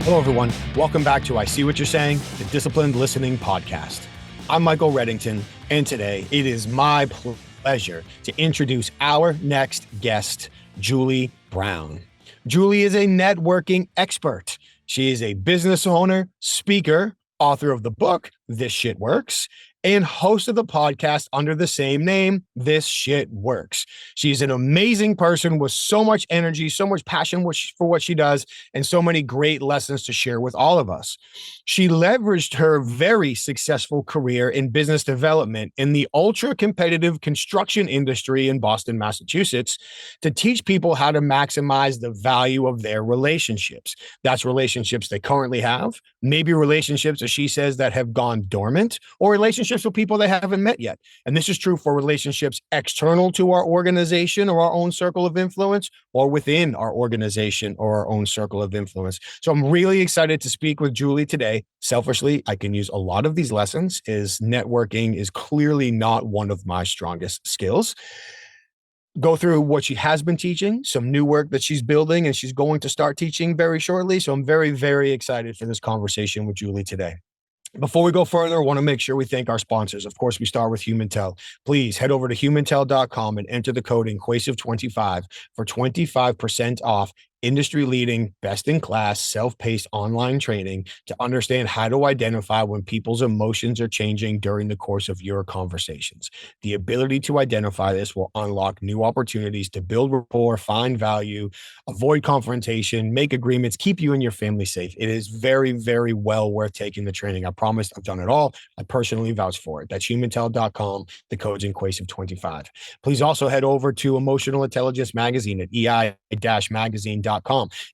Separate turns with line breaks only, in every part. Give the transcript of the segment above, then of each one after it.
Hello, everyone. Welcome back to I See What You're Saying, the Disciplined Listening Podcast. I'm Michael Reddington, and today it is my pleasure to introduce our next guest, Julie Brown. Julie is a networking expert. She is a business owner, speaker, author of the book, This Shit Works, and host of the podcast under the same name, This Shit Works. She's an amazing person with so much energy, so much passion for what she does, and so many great lessons to share with all of us. She leveraged her very successful career in business development in the ultra-competitive construction industry in Boston, Massachusetts, to teach people how to maximize the value of their relationships. That's relationships they currently have, maybe relationships, as she says, that have gone dormant, or relationships with people they haven't met yet. And this is true for relationships external to our organization or our own circle of influence, or within our organization or our own circle of influence. So I'm really excited to speak with Julie today. Selfishly, I can use a lot of these lessons, as networking is clearly not one of my strongest skills. Go through what she has been teaching, some new work that she's building, and she's going to start teaching very shortly. So I'm very, very excited for this conversation with Julie today. Before we go further, I want to make sure we thank our sponsors. Of course, we start with HumanTel. Please head over to humantel.com and enter the code Inquasive25 for 25% off industry-leading, best-in-class, self-paced online training to understand how to identify when people's emotions are changing during the course of your conversations. The ability to identify this will unlock new opportunities to build rapport, find value, avoid confrontation, make agreements, keep you and your family safe. It is very, very well worth taking the training. I promise I've done it all. I personally vouch for it. That's humantel.com. The code's Inquasive25. Please also head over to Emotional Intelligence Magazine at ei-magazine.com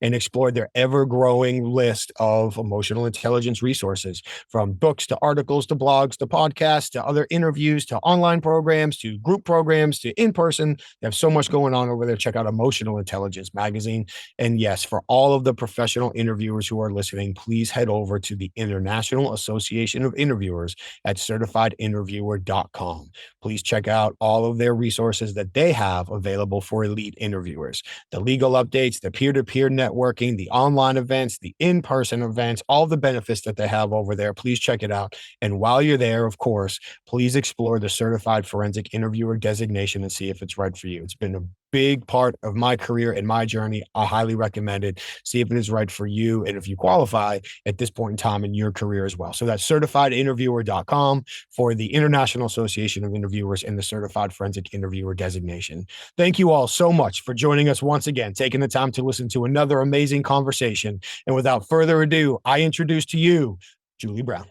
and explore their ever-growing list of emotional intelligence resources, from books to articles to blogs to podcasts to other interviews to online programs to group programs to in-person. They have so much going on over there. Check out Emotional Intelligence Magazine. And yes, for all of the professional interviewers who are listening, please head over to the International Association of Interviewers at certifiedinterviewer.com. Please check out all of their resources that they have available for elite interviewers. The legal updates, the peer-to-peer networking, the online events, the in-person events, all the benefits that they have over there. Please check it out. And while you're there, of course, please explore the Certified Forensic Interviewer designation and see if it's right for you. It's been a big part of my career and my journey. I highly recommend it. See if it is right for you and if you qualify at this point in time in your career as well. So that's certifiedinterviewer.com for the International Association of Interviewers and the Certified Forensic Interviewer designation. Thank you all so much for joining us once again, taking the time to listen to another amazing conversation. And without further ado, I introduce to you, Julie Brown.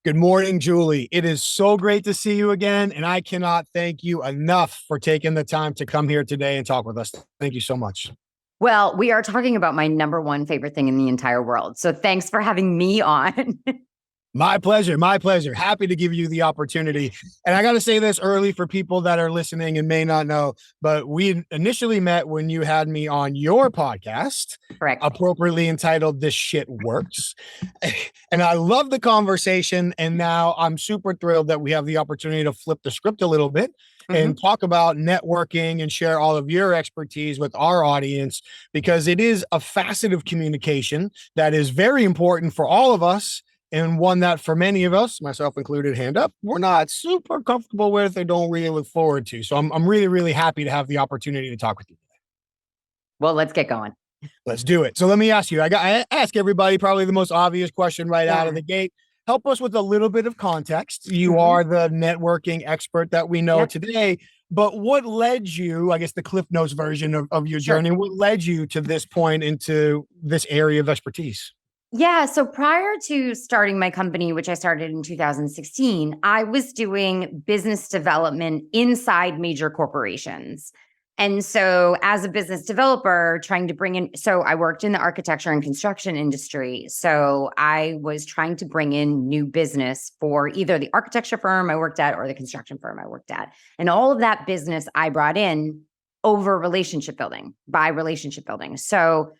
Good morning, Julie. It is so great to see you again, and I cannot thank you enough for taking the time to come here today and talk with us. Thank you so much.
Well, we are talking about my number one favorite thing in the entire world. So thanks for having me on.
My pleasure. My pleasure. Happy to give you the opportunity. And I got to say this early for people that are listening and may not know, but we initially met when you had me on your podcast,
Correct.
Appropriately entitled This Shit Works. And I love the conversation. And now I'm super thrilled that we have the opportunity to flip the script a little bit and talk about networking and share all of your expertise with our audience, because it is a facet of communication that is very important for all of us. And one that for many of us, myself included, hand up, we're not super comfortable with or don't really look forward to. So I'm really, really happy to have the opportunity to talk with you today.
Well, let's get going.
Let's do it. So let me ask you, I ask everybody probably the most obvious question right out of the gate. Help us with a little bit of context. You are the networking expert that we know today, but what led you, I guess the Cliff Notes version of your journey, what led you to this point into this area of expertise?
Yeah. So prior to starting my company, which I started in 2016, I was doing business development inside major corporations. And so as a business developer, trying to bring in, so I worked in the architecture and construction industry. So I was trying to bring in new business for either the architecture firm I worked at or the construction firm I worked at. And all of that business I brought in over relationship building, by relationship building. So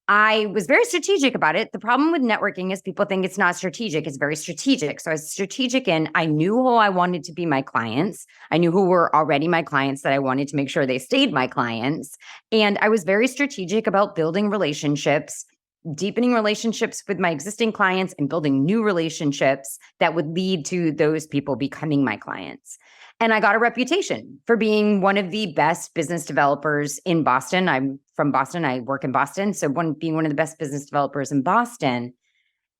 I was very strategic about it. The problem with networking is people think it's not strategic. It's very strategic. So I was strategic and I knew who I wanted to be my clients. I knew who were already my clients that I wanted to make sure they stayed my clients. And I was very strategic about building relationships deepening relationships with my existing clients and building new relationships that would lead to those people becoming my clients. And I got a reputation for being one of the best business developers in Boston. I'm from Boston. I work in Boston. So being one of the best business developers in Boston.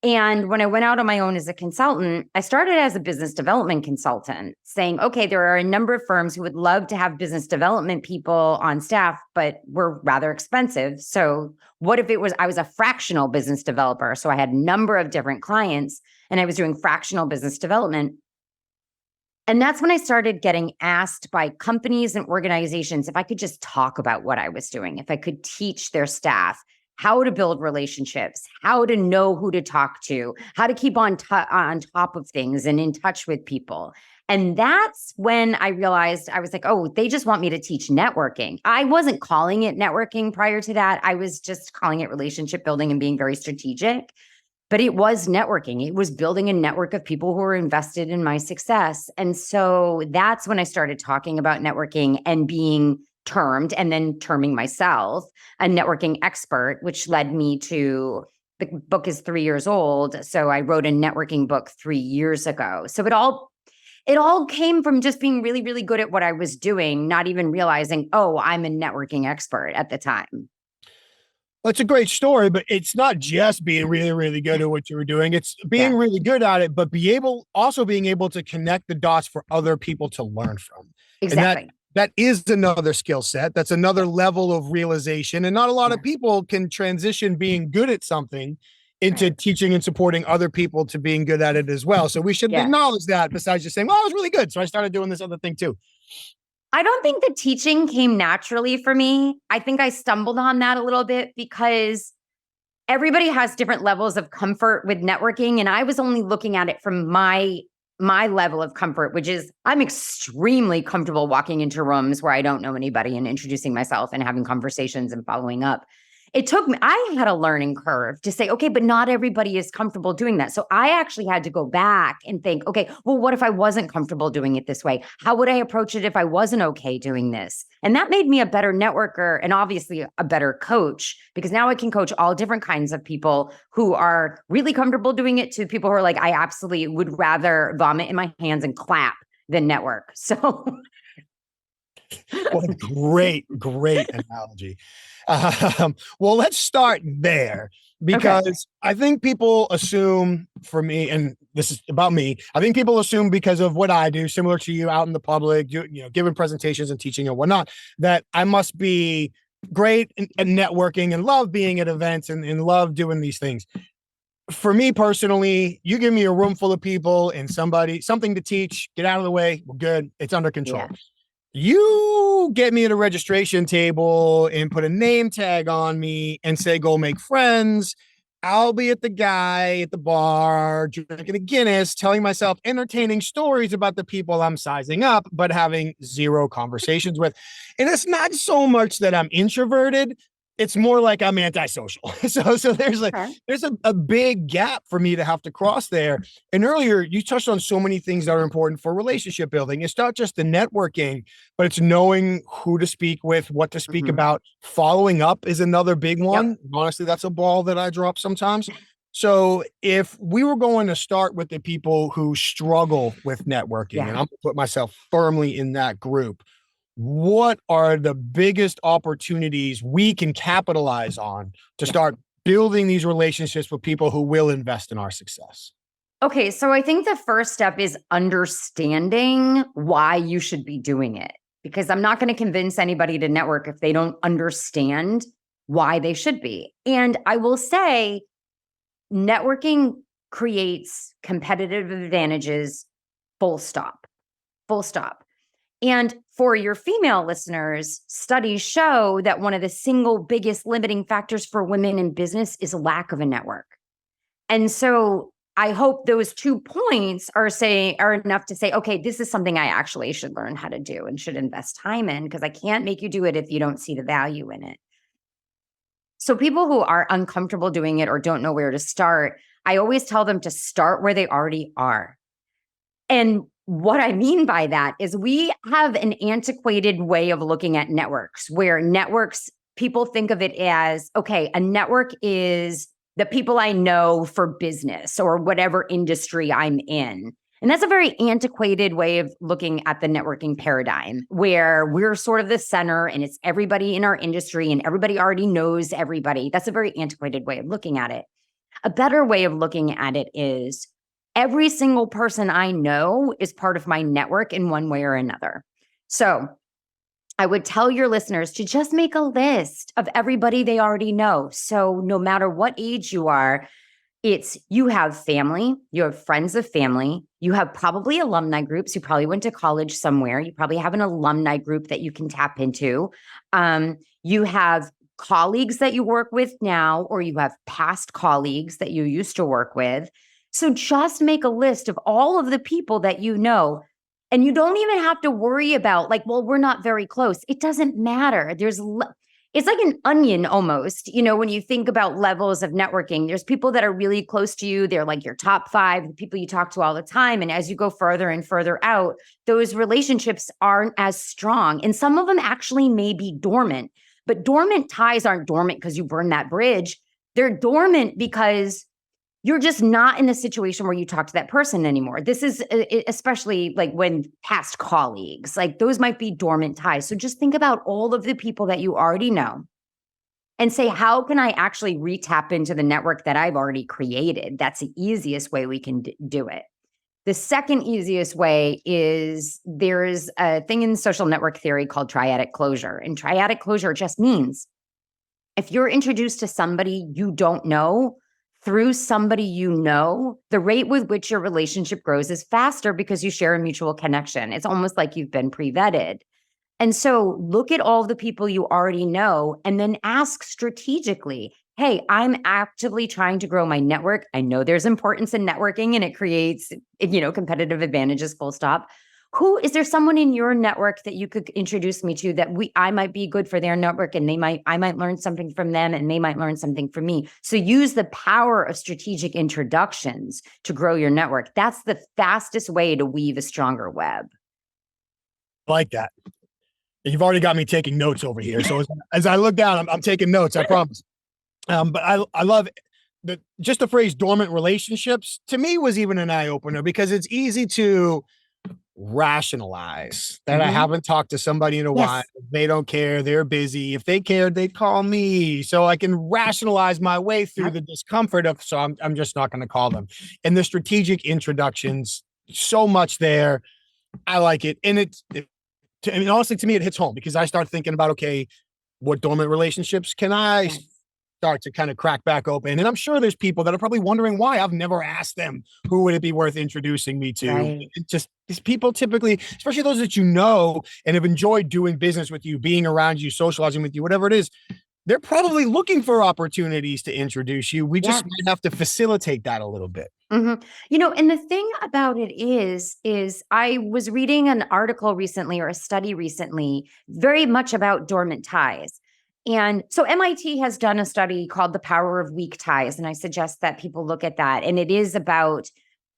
And when I went out on my own as a consultant, I started as a business development consultant saying, okay, there are a number of firms who would love to have business development people on staff, but were rather expensive. So what if I was a fractional business developer? So I had a number of different clients and I was doing fractional business development. And that's when I started getting asked by companies and organizations if I could just talk about what I was doing, if I could teach their staff how to build relationships, how to know who to talk to, how to keep on top of things and in touch with people. And that's when I realized, I was like, oh, they just want me to teach networking. I wasn't calling it networking prior to that. I was just calling it relationship building and being very strategic. But it was networking. It was building a network of people who were invested in my success. And so that's when I started talking about networking and being termed, and then terming myself a networking expert, which led me to, the book is 3 years old. So I wrote a networking book 3 years ago. So it all came from just being really, really good at what I was doing, not even realizing, oh, I'm a networking expert at the time.
Well, it's a great story, but it's not just being really, really good at what you were doing. It's being really good at it, but also being able to connect the dots for other people to learn from.
Exactly.
And that is another skill set. That's another level of realization. And not a lot of people can transition being good at something into teaching and supporting other people to being good at it as well. So we should acknowledge that, besides just saying, well, I was really good, so I started doing this other thing too.
I don't think the teaching came naturally for me. I think I stumbled on that a little bit because everybody has different levels of comfort with networking. And I was only looking at it from my level of comfort, which is I'm extremely comfortable walking into rooms where I don't know anybody and introducing myself and having conversations and following up. It took me, I had a learning curve to say, okay, but not everybody is comfortable doing that. So I actually had to go back and think, okay, well, what if I wasn't comfortable doing it this way? How would I approach it if I wasn't okay doing this? And that made me a better networker and obviously a better coach, because now I can coach all different kinds of people who are really comfortable doing it to people who are like, I absolutely would rather vomit in my hands and clap than network. So
what a great analogy. Well, let's start there, because I think people assume, for me, and this is about me, I think people assume because of what I do, similar to you out in the public, giving presentations and teaching and whatnot, that I must be great at networking and love being at events and love doing these things. For me personally, you give me a room full of people and something to teach, get out of the way, we're good. It's under control. Yeah. You get me at a registration table and put a name tag on me and say, go make friends. I'll be at the guy at the bar, drinking a Guinness, telling myself entertaining stories about the people I'm sizing up, but having zero conversations with. And it's not so much that I'm introverted. It's more like I'm antisocial. So there's a big gap for me to have to cross there. And earlier you touched on so many things that are important for relationship building. It's not just the networking, but it's knowing who to speak with, what to speak about. Following up is another big one. Yep. Honestly, that's a ball that I drop sometimes. So if we were going to start with the people who struggle with networking, and I'm going to put myself firmly in that group, what are the biggest opportunities we can capitalize on to start building these relationships with people who will invest in our success?
Okay, so I think the first step is understanding why you should be doing it, because I'm not going to convince anybody to network if they don't understand why they should be. And I will say, networking creates competitive advantages, full stop. And for your female listeners, studies show that one of the single biggest limiting factors for women in business is lack of a network. And so I hope those 2 points are enough to say, okay, this is something I actually should learn how to do and should invest time in, because I can't make you do it if you don't see the value in it. So people who are uncomfortable doing it or don't know where to start, I always tell them to start where they already are. And what I mean by that is we have an antiquated way of looking at networks, where networks, people think of it as, okay, a network is the people I know for business or whatever industry I'm in. And that's a very antiquated way of looking at the networking paradigm, where we're sort of the center and it's everybody in our industry and everybody already knows everybody. That's a very antiquated way of looking at it. A better way of looking at it is every single person I know is part of my network in one way or another. So I would tell your listeners to just make a list of everybody they already know. So no matter what age you are, it's you have family, you have friends of family, you have probably alumni groups. You probably went to college somewhere. You probably have an alumni group that you can tap into. You have colleagues that you work with now, or you have past colleagues that you used to work with. So just make a list of all of the people that you know. And you don't even have to worry about like, well, we're not very close. It doesn't matter. It's like an onion almost, when you think about levels of networking, there's people that are really close to you. They're like your top 5, the people you talk to all the time. And as you go further and further out, those relationships aren't as strong. And some of them actually may be dormant, but dormant ties aren't dormant because you burn that bridge. They're dormant because you're just not in the situation where you talk to that person anymore. This is especially like when past colleagues, like those might be dormant ties. So just think about all of the people that you already know and say, how can I actually re-tap into the network that I've already created? That's the easiest way we can do it. The second easiest way is there's a thing in social network theory called triadic closure. And triadic closure just means if you're introduced to somebody you don't know, through somebody you know, the rate with which your relationship grows is faster because you share a mutual connection. It's almost like you've been pre-vetted. And so look at all the people you already know and then ask strategically, hey, I'm actively trying to grow my network. I know there's importance in networking and it creates, competitive advantages, full stop. Is there someone in your network that you could introduce me to that I might be good for their network and I might learn something from them and they might learn something from me. So use the power of strategic introductions to grow your network. That's the fastest way to weave a stronger web.
I like that. You've already got me taking notes over here. So as I look down, I'm taking notes, I promise. But I love just the phrase dormant relationships to me was even an eye opener because it's easy to rationalize that I haven't talked to somebody in a while. They don't care. They're busy. If they cared, they'd call me. So I can rationalize my way through the discomfort of, so I'm just not going to call them. And the strategic introductions, so much there. I like it. And honestly, to me, it hits home because I start thinking about, okay, what dormant relationships can I start to kind of crack back open? And I'm sure there's people that are probably wondering why I've never asked them who would it be worth introducing me to. Right. Just these people typically, especially those that you know and have enjoyed doing business with you, being around you, socializing with you, whatever it is, they're probably looking for opportunities to introduce you. We just might have to facilitate that a little bit.
And the thing about it is I was reading an article recently or a study recently, very much about dormant ties. And so MIT has done a study called The Power of Weak Ties. And I suggest that people look at that. And it is about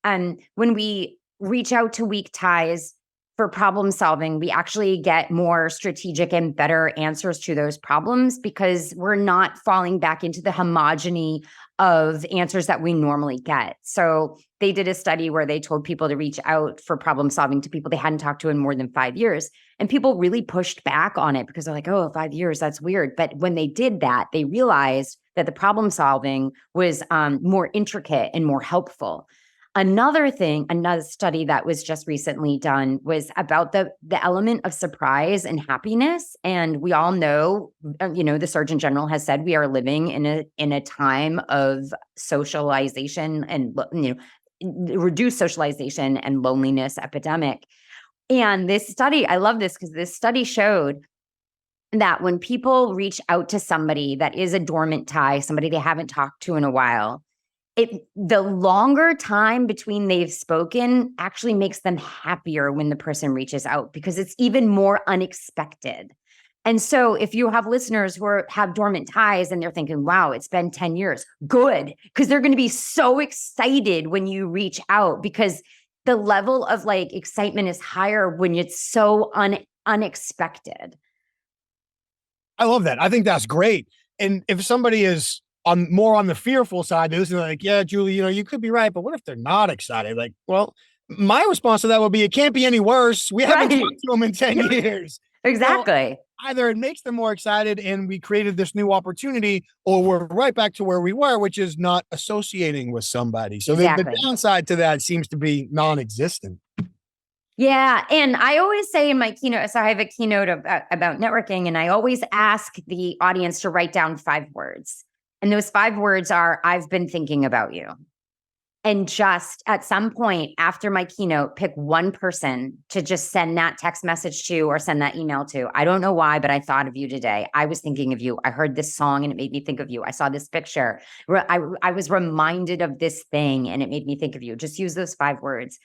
when we reach out to weak ties for problem solving, we actually get more strategic and better answers to those problems because we're not falling back into the homogeny of answers that we normally get. So they did a study where they told people to reach out for problem solving to people they hadn't talked to in more than 5 years. And people really pushed back on it because they're like, oh, 5 years, that's weird. But when they did that, they realized that the problem solving was more intricate and more helpful. Another study that was just recently done was about the element of surprise and happiness. And we all know, the Surgeon General has said we are living in a time of socialization and, reduced socialization and loneliness epidemic. And this study, I love this because this study showed that when people reach out to somebody that is a dormant tie, somebody they haven't talked to in a while, the longer time between they've spoken actually makes them happier when the person reaches out because it's even more unexpected. And so if you have listeners who have dormant ties and they're thinking, wow, it's been 10 years, good, because they're going to be so excited when you reach out because the level of excitement is higher when it's so unexpected.
I love that. I think that's great. And if somebody is on more on the fearful side, they're like, yeah, Julie, you could be right, but what if they're not excited? Like, well, my response to that would be, it can't be any worse. We haven't talked to them in 10 years.
Exactly.
So either it makes them more excited and we created this new opportunity, or we're right back to where we were, which is not associating with somebody. So the downside to that seems to be non-existent.
Yeah. And I always say in my keynote, so I have a keynote about networking, and I always ask the audience to write down 5 words. And those 5 words are, I've been thinking about you. And just at some point after my keynote, pick one person to just send that text message to or send that email to. I don't know why, but I thought of you today. I was thinking of you. I heard this song and it made me think of you. I saw this picture. I was reminded of this thing and it made me think of you. Just use those 5 words.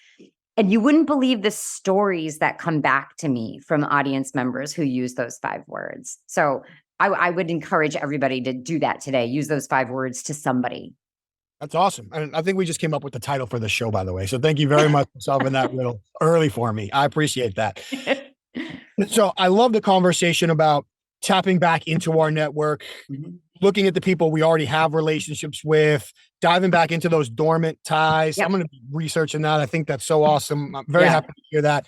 And you wouldn't believe the stories that come back to me from audience members who use those 5 words. So I would encourage everybody to do that today. Use those 5 words to somebody.
That's awesome. And I think we just came up with the title for the show, by the way. So thank you very much for solving that riddle early for me. I appreciate that. So I love the conversation about tapping back into our network, looking at the people we already have relationships with, diving back into those dormant ties. Yep. I'm going to be researching that. I think that's so awesome. I'm very happy to hear that.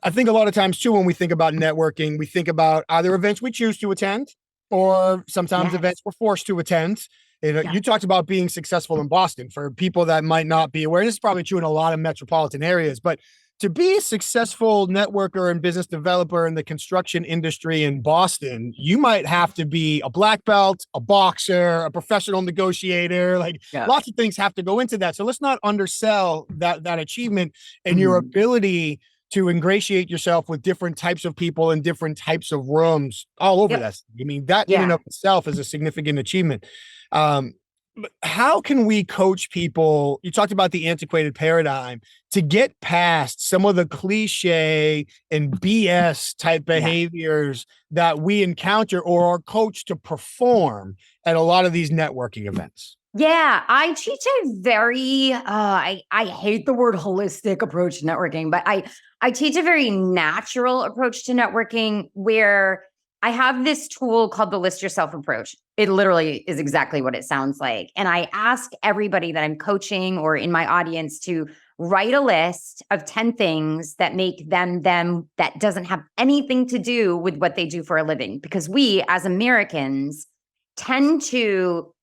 I think a lot of times too, when we think about networking, we think about either events we choose to attend or sometimes events we're forced to attend. You talked about being successful in Boston. For people that might not be aware, this is probably true in a lot of metropolitan areas, but to be a successful networker and business developer in the construction industry in Boston, you might have to be a black belt, a boxer, a professional negotiator. Lots of things have to go into that. So let's not undersell that achievement and your ability to ingratiate yourself with different types of people in different types of rooms all over that. I mean, that in and of itself is a significant achievement. But how can we coach people? You talked about the antiquated paradigm to get past some of the cliche and BS type behaviors that we encounter or are coached to perform at a lot of these networking events.
Yeah, I teach a very, I hate the word holistic approach to networking, but I teach a very natural approach to networking where I have this tool called the list yourself approach. It literally is exactly what it sounds like. And I ask everybody that I'm coaching or in my audience to write a list of 10 things that make them that doesn't have anything to do with what they do for a living. Because we as Americans tend to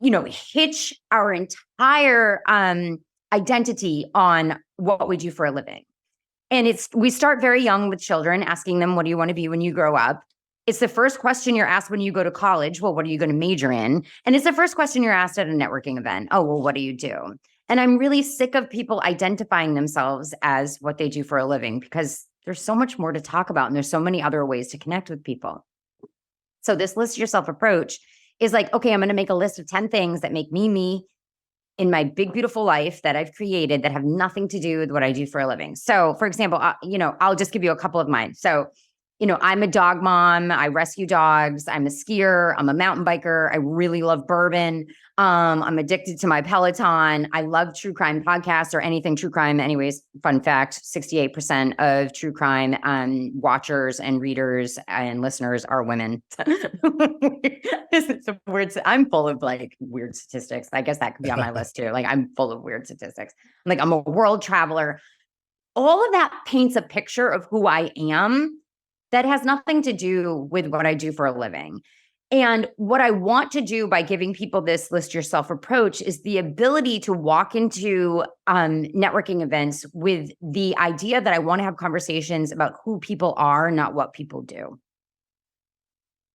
hitch our entire identity on what we do for a living. And we start very young with children, asking them, what do you want to be when you grow up? It's the first question you're asked when you go to college. Well, what are you going to major in? And it's the first question you're asked at a networking event. Oh, well, what do you do? And I'm really sick of people identifying themselves as what they do for a living because there's so much more to talk about and there's so many other ways to connect with people. So this list yourself approach is like, okay, I'm going to make a list of 10 things that make me in my big, beautiful life that I've created that have nothing to do with what I do for a living. So for example, I'll just give you a couple of mine. So, I'm a dog mom. I rescue dogs. I'm a skier. I'm a mountain biker. I really love bourbon. I'm addicted to my Peloton. I love true crime podcasts or anything true crime. Anyways, fun fact, 68% of true crime watchers and readers and listeners are women. It's a weird, I'm full of weird statistics. I guess that could be on my list too. I'm full of weird statistics. I'm a world traveler. All of that paints a picture of who I am that has nothing to do with what I do for a living. And what I want to do by giving people this list yourself approach is the ability to walk into networking events with the idea that I want to have conversations about who people are, not what people do.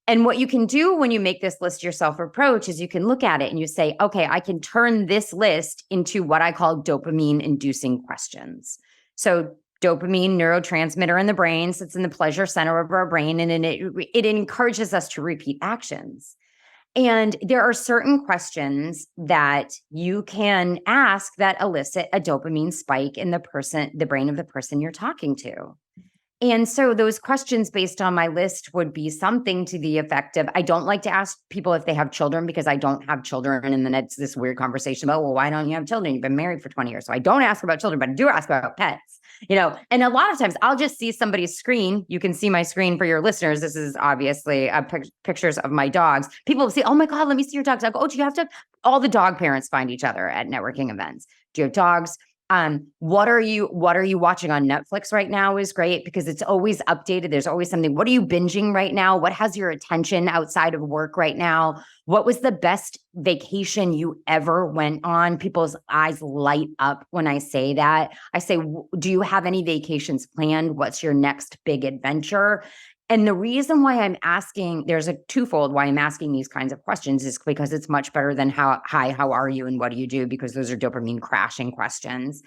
And what you can do when you make this list yourself approach is you can look at it and you say, okay, I can turn this list into what I call dopamine inducing questions. So dopamine, neurotransmitter in the brain, sits in the pleasure center of our brain, and it encourages us to repeat actions. And there are certain questions that you can ask that elicit a dopamine spike in the brain of the person you're talking to. And so those questions based on my list would be something to the effect of, I don't like to ask people if they have children because I don't have children. And then it's this weird conversation about, well, why don't you have children? You've been married for 20 years. So I don't ask about children, but I do ask about pets, and a lot of times I'll just see somebody's screen. You can see my screen for your listeners. This is obviously pictures of my dogs. People will say, oh my God, let me see your dogs. I go, oh, do you have to? All the dog parents find each other at networking events. Do you have dogs? What are you watching on Netflix right now is great because it's always updated. There's always something. What are you binging right now? What has your attention outside of work right now? What was the best vacation you ever went on? People's eyes light up when I say that. I say, do you have any vacations planned? What's your next big adventure? And the reason why I'm asking, there's a twofold why I'm asking these kinds of questions is because it's much better than hi, how are you and what do you do? Because those are dopamine crashing questions.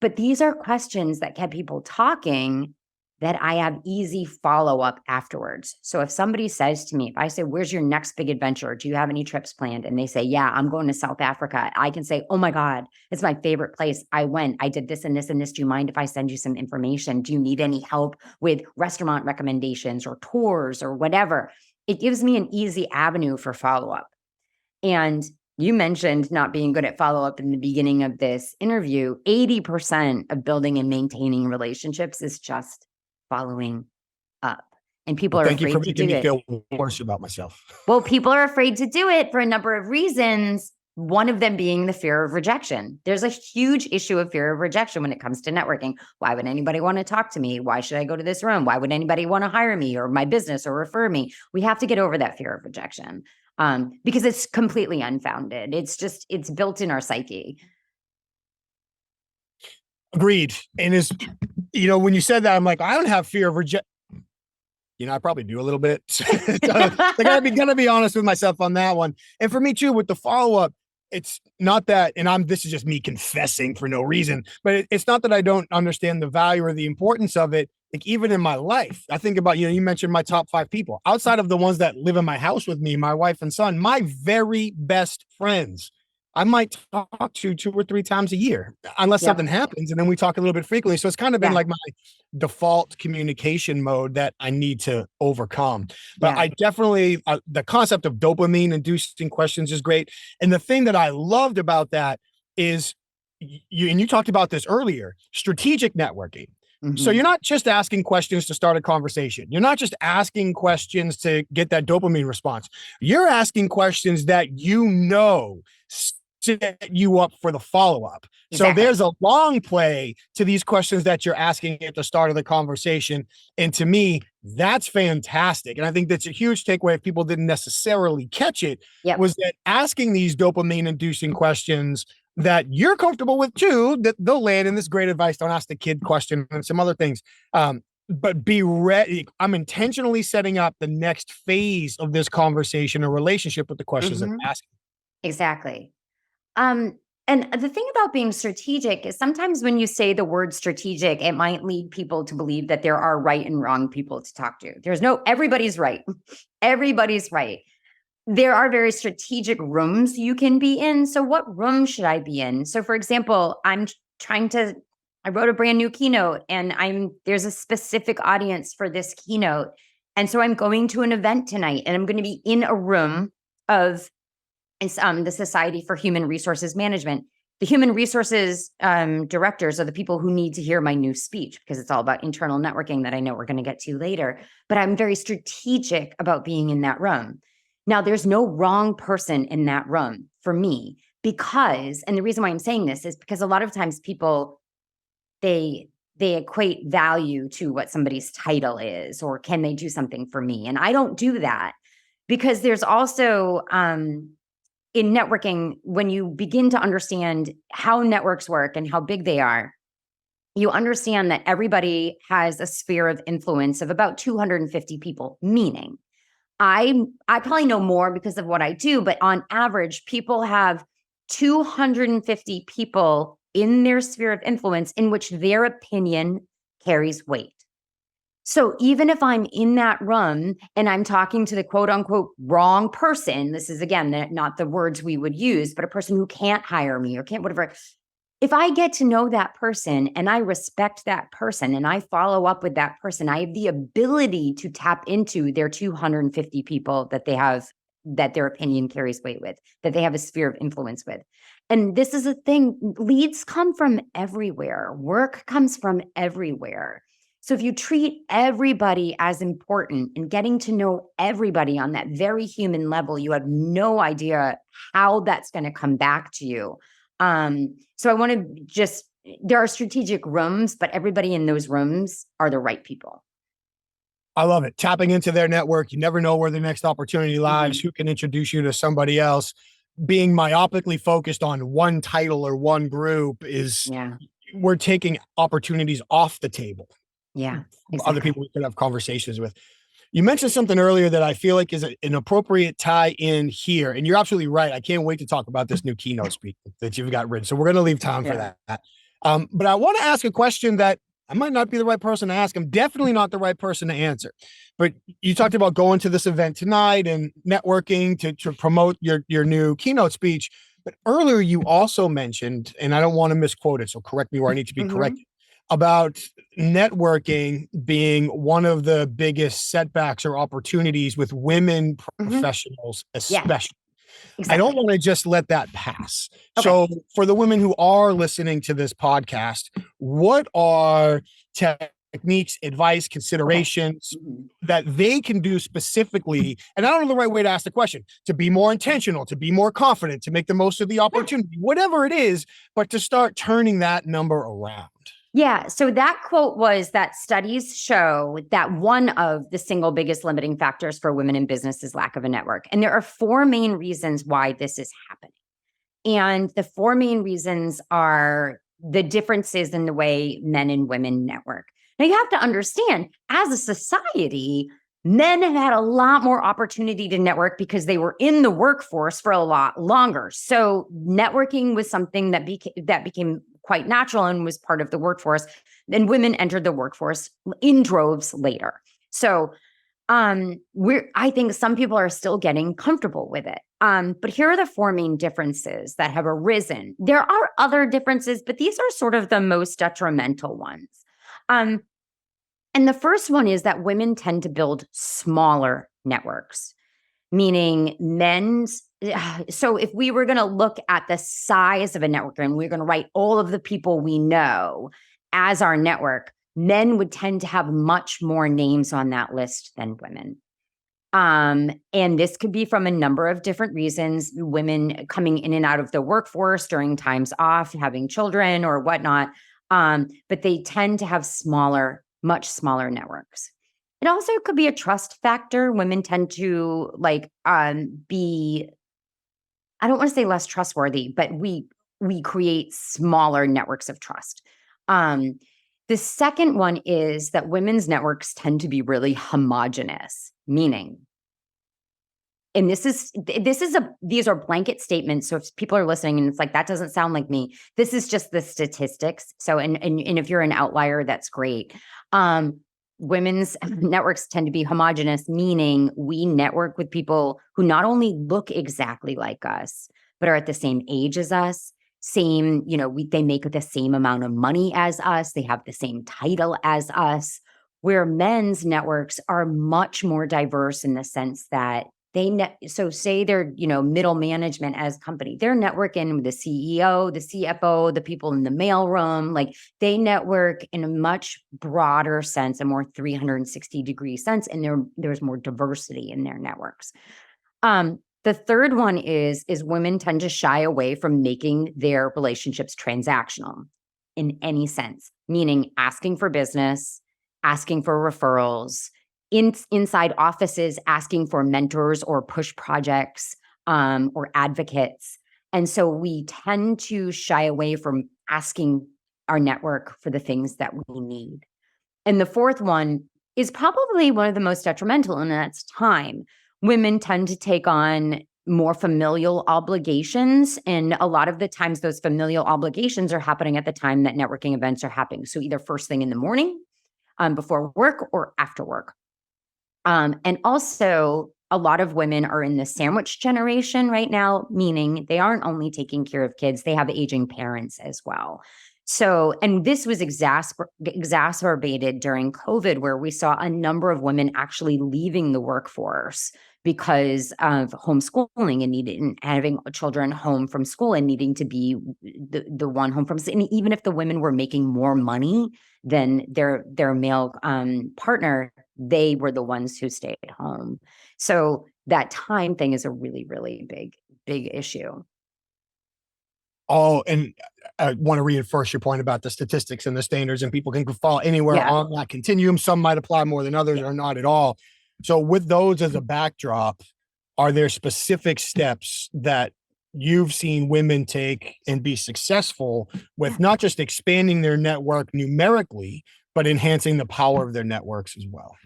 But these are questions that get people talking that I have easy follow-up afterwards. So if somebody says to me, if I say, where's your next big adventure? Do you have any trips planned? And they say, yeah, I'm going to South Africa. I can say, oh my God, it's my favorite place. I went, I did this and this and this. Do you mind if I send you some information? Do you need any help with restaurant recommendations or tours or whatever? It gives me an easy avenue for follow-up. And you mentioned not being good at follow-up in the beginning of this interview. 80% of building and maintaining relationships is just following up. And people are afraid to do it.
Thank you for making me feel worse about myself.
Well, people are afraid to do it for a number of reasons. One of them being the fear of rejection. There's a huge issue of fear of rejection when it comes to networking. Why would anybody want to talk to me? Why should I go to this room? Why would anybody want to hire me or my business or refer me? We have to get over that fear of rejection because it's completely unfounded. It's built in our psyche.
Agreed. And when you said that, I'm like, I don't have fear of rejection. I probably do a little bit. I gotta be honest with myself on that one. And for me too, with the follow-up, it's not that, and this is just me confessing for no reason, but it's not that I don't understand the value or the importance of it. Like even in my life, I think about, you mentioned my top 5 people outside of the ones that live in my house with me, my wife and son, my very best friends, I might talk to 2 or 3 times a year unless something happens. And then we talk a little bit frequently. So it's kind of been like my default communication mode that I need to overcome. But I definitely, the concept of dopamine inducing questions is great. And the thing that I loved about that is you talked about this earlier, strategic networking. Mm-hmm. So you're not just asking questions to start a conversation. You're not just asking questions to get that dopamine response. You're asking questions that set you up for the follow-up. Exactly. So there's a long play to these questions that you're asking at the start of the conversation. And to me, that's fantastic. And I think that's a huge takeaway if people didn't necessarily catch it, was that asking these dopamine inducing questions that you're comfortable with too, that they'll land in this great advice. Don't ask the kid question and some other things. But be ready. I'm intentionally setting up the next phase of this conversation or relationship with the questions that I'm asking.
Exactly. And the thing about being strategic is sometimes when you say the word strategic, it might lead people to believe that there are right and wrong people to talk to. Everybody's right. Everybody's right. There are very strategic rooms you can be in. So what room should I be in? So for example, I wrote a brand new keynote and there's a specific audience for this keynote. And so I'm going to an event tonight and I'm going to be in a room of the Society for Human Resources Management. The human resources directors are the people who need to hear my new speech because it's all about internal networking that I know we're going to get to later. But I'm very strategic about being in that room. Now, there's no wrong person in that room for me because, and the reason why I'm saying this is because a lot of times people, they equate value to what somebody's title is or can they do something for me? And I don't do that because there's also, in networking, when you begin to understand how networks work and how big they are, you understand that everybody has a sphere of influence of about 250 people, meaning I probably know more because of what I do, but on average, people have 250 people in their sphere of influence in which their opinion carries weight. So even if I'm in that room and I'm talking to the quote unquote wrong person, this is again, not the words we would use, but a person who can't hire me or can't whatever, if I get to know that person and I respect that person and I follow up with that person, I have the ability to tap into their 250 people that they have, that their opinion carries weight with, that they have a sphere of influence with. And this is a thing, leads come from everywhere. Work comes from everywhere. So if you treat everybody as important and getting to know everybody on that very human level, you have no idea how that's going to come back to you. So I want to just, there are strategic rooms, but everybody in those rooms are the right people.
I love it. Tapping into their network. You never know where the next opportunity lies, who can introduce you to somebody else. Being myopically focused on one title or one group is, we're taking opportunities off the table.
Yeah.
Exactly. Other people we could have conversations with. You mentioned something earlier that I feel like is an appropriate tie in here. And you're absolutely right. I can't wait to talk about this new keynote speaker that you've got written. So we're going to leave time for that. But I want to ask a question that I might not be the right person to ask. I'm definitely not the right person to answer. But you talked about going to this event tonight and networking to promote your new keynote speech. But earlier you also mentioned, and I don't want to misquote it, so correct me where I need to be corrected, about networking being one of the biggest setbacks or opportunities with women professionals, especially. Exactly. I don't want to just let that pass. Okay. So for the women who are listening to this podcast, what are techniques, advice, considerations that they can do specifically? And I don't know the right way to ask the question, to be more intentional, to be more confident, to make the most of the opportunity, whatever it is, but to start turning that number around.
Yeah. So that quote was that studies show that one of the single biggest limiting factors for women in business is lack of a network. And there are 4 main reasons why this is happening. And the 4 main reasons are the differences in the way men and women network. Now you have to understand, as a society, men have had a lot more opportunity to network because they were in the workforce for a lot longer. So networking was something that became quite natural and was part of the workforce. Then women entered the workforce in droves later. So I think some people are still getting comfortable with it. But here are the 4 main differences that have arisen. There are other differences, but these are sort of the most detrimental ones. And the first one is that women tend to build smaller networks, meaning so if we were going to look at the size of a network and we're going to write all of the people we know as our network, men would tend to have much more names on that list than women. And this could be from a number of different reasons, women coming in and out of the workforce during times off, having children or whatnot. But they tend to have much smaller networks. It also could be a trust factor. Women tend to be, I don't want to say less trustworthy, but we create smaller networks of trust. The second one is that women's networks tend to be really homogenous, meaning, and these are blanket statements. So if people are listening and it's like, that doesn't sound like me, this is just the statistics. So, and if you're an outlier, that's great. Women's networks tend to be homogenous, meaning we network with people who not only look exactly like us, but are at the same age as us, they make the same amount of money as us, they have the same title as us, where men's networks are much more diverse in the sense that so say they're, middle management as company, they're networking with the CEO, the CFO, the people in the mailroom, they network in a much broader sense, a more 360-degree sense, and there's more diversity in their networks. The third one is women tend to shy away from making their relationships transactional in any sense, meaning asking for business, asking for referrals, inside offices, asking for mentors or push projects or advocates. And so we tend to shy away from asking our network for the things that we need. And the fourth one is probably one of the most detrimental, and that's time. Women tend to take on more familial obligations. And a lot of the times those familial obligations are happening at the time that networking events are happening. So either first thing in the morning, before work, or after work. And also a lot of women are in the sandwich generation right now, meaning they aren't only taking care of kids, they have aging parents as well. So, and this was exacerbated during COVID, where we saw a number of women actually leaving the workforce because of homeschooling and having children home from school and needing to be the one home from. And even if the women were making more money than their male partner, they were the ones who stayed home. So that time thing is a really, really big issue.
Oh, and I want to reinforce your point about the statistics and the standards, and people can fall anywhere on that continuum. Some might apply more than others or not at all. So with those as a backdrop, are there specific steps that you've seen women take and be successful with, not just expanding their network numerically, but enhancing the power of their networks as well?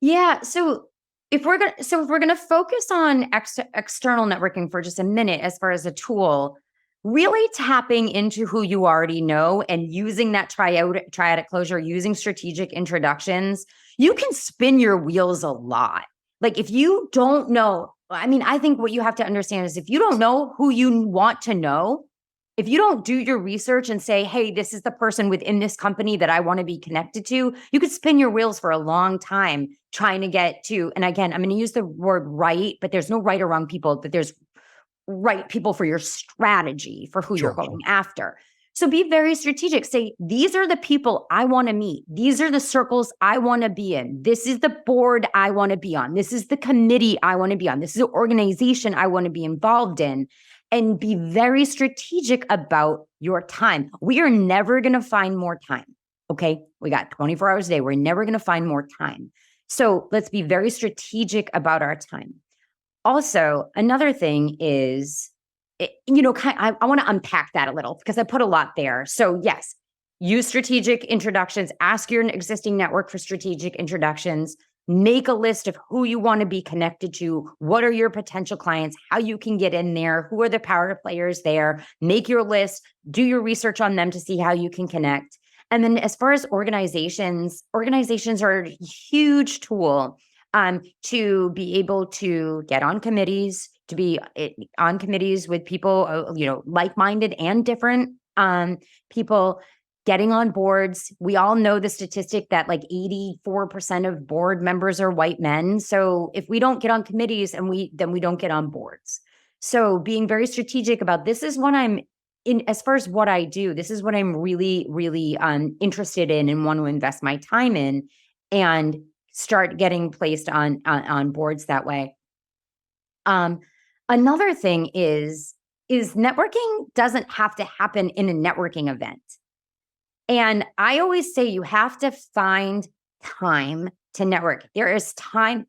Yeah. So if we're gonna focus on external networking for just a minute, as far as a tool, really tapping into who you already know and using that triadic closure, using strategic introductions, you can spin your wheels a lot. Like if you don't know, I mean, I think what you have to understand is if you don't know who you want to know, if you don't do your research and say, hey, this is the person within this company that I want to be connected to, you could spin your wheels for a long time trying to get to, and again, I'm going to use the word right, but there's no right or wrong people, but there's right people for your strategy for who you're going after. So be very strategic. Say, these are the people I want to meet. These are the circles I want to be in. This is the board I want to be on. This is the committee I want to be on. This is the organization I want to be involved in. And be very strategic about your time. We are never going to find more time. Okay. We got 24 hours a day. We're never going to find more time. So let's be very strategic about our time. Also, another thing is, I want to unpack that a little because I put a lot there. So yes, use strategic introductions, ask your existing network for strategic introductions, make a list of who you want to be connected to, what are your potential clients, how you can get in there, who are the power players there, make your list, do your research on them to see how you can connect. And then as far as organizations are a huge tool to be able to get on committees, to be on committees with people, like-minded and different people, getting on boards. We all know the statistic that like 84% of board members are white men. So if we don't get on committees then we don't get on boards. So being very strategic about this is what I'm in, as far as what I do, this is what I'm really, really interested in and want to invest my time in and start getting placed on boards that way. Another thing is networking doesn't have to happen in a networking event. And I always say you have to find time to network. There is time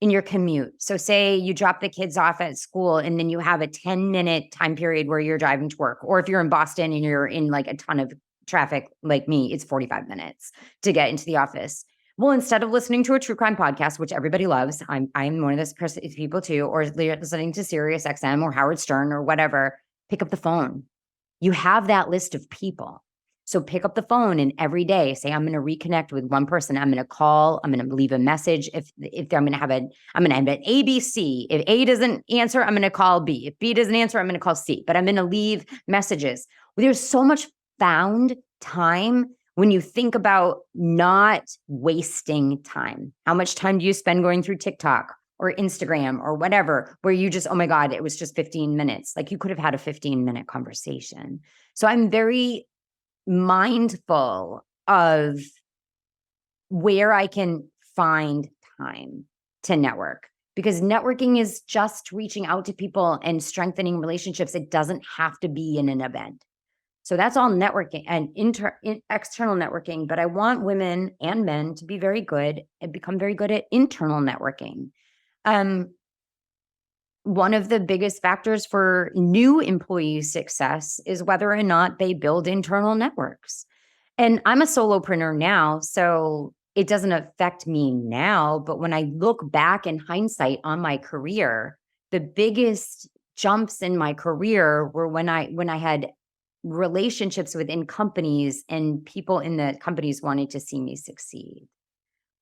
in your commute. So say you drop the kids off at school and then you have a 10-minute time period where you're driving to work. Or if you're in Boston and you're in like a ton of traffic like me, it's 45 minutes to get into the office. Well, instead of listening to a true crime podcast, which everybody loves, I'm one of those people too, or listening to Sirius XM or Howard Stern or whatever, pick up the phone. You have that list of people. So pick up the phone and every day say, I'm going to reconnect with one person. I'm going to call. I'm going to leave a message. If I'm going to have an ABC. If A doesn't answer, I'm going to call B. If B doesn't answer, I'm going to call C. But I'm going to leave messages. There's so much found time when you think about not wasting time. How much time do you spend going through TikTok or Instagram or whatever, where you just, oh my God, it was just 15 minutes. Like you could have had a 15-minute conversation. So I'm very mindful of where I can find time to network, because networking is just reaching out to people and strengthening relationships. It doesn't have to be in an event. So that's all networking and external networking. But I want women and men to be very good and become very good at internal networking. One of the biggest factors for new employee success is whether or not they build internal networks. And I'm a solopreneur now, so it doesn't affect me now. But when I look back in hindsight on my career, the biggest jumps in my career were when I had relationships within companies and people in the companies wanted to see me succeed.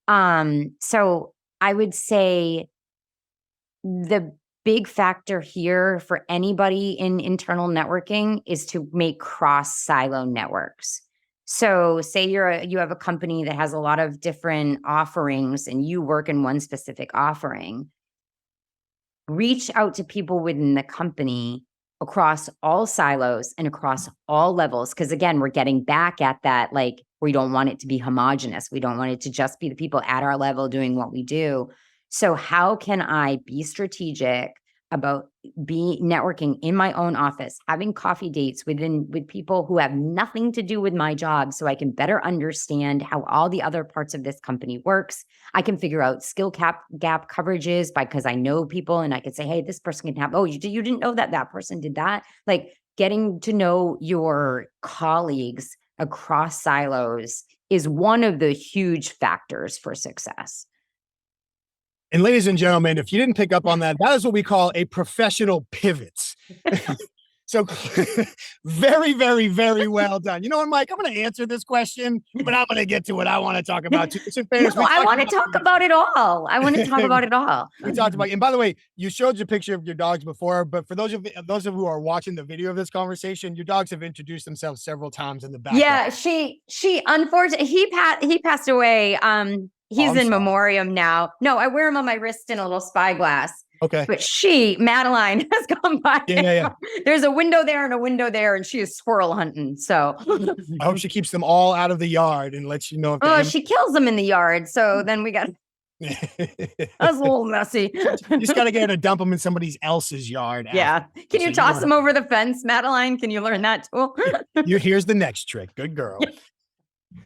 So I would say the big factor here for anybody in internal networking is to make cross silo networks. So say you have a company that has a lot of different offerings and you work in one specific offering. Reach out to people within the company across all silos and across all levels. Because again, we're getting back at that, like, we don't want it to be homogenous. We don't want it to just be the people at our level doing what we do. So how can I be strategic about networking in my own office, having coffee dates with people who have nothing to do with my job, so I can better understand how all the other parts of this company works. I can figure out skill gap coverages because I know people, and I can say, hey, this person can have, oh, you didn't know that person did that. Like, getting to know your colleagues across silos is one of the huge factors for success.
And ladies and gentlemen, if you didn't pick up on that, that is what we call a professional pivot. So very, very, very well done. You know what, Mike? I'm going to answer this question, but I'm going to get to what I want to talk about too.
I want to talk about it all. I want to talk about it all.
We talked about, and by the way, you showed your picture of your dogs before, but for those of you who are watching the video of this conversation, your dogs have introduced themselves several times in the background.
Yeah, she unfortunately he passed away. He's in memoriam now. No, I wear him on my wrist in a little spyglass.
Okay.
But Madeline has come by.
Yeah.
There's a window there and a window there, and she is squirrel hunting. So
I hope she keeps them all out of the yard and lets you know if
she kills them in the yard. So then we got that's a little messy.
You just got to get her to dump them in somebody else's yard.
Yeah. Can you toss them over the fence, Madeline? Can you learn that tool?
Here's the next trick. Good girl.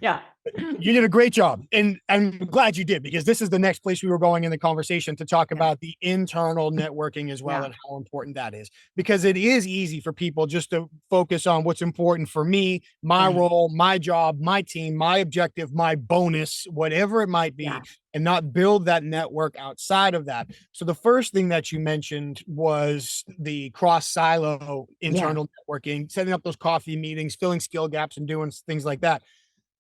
Yeah.
You did a great job. And I'm glad you did, because this is the next place we were going in the conversation to talk about the internal networking as well, and how important that is. Because it is easy for people just to focus on what's important for me, my role, my job, my team, my objective, my bonus, whatever it might be, and not build that network outside of that. So the first thing that you mentioned was the cross silo internal networking, setting up those coffee meetings, filling skill gaps and doing things like that.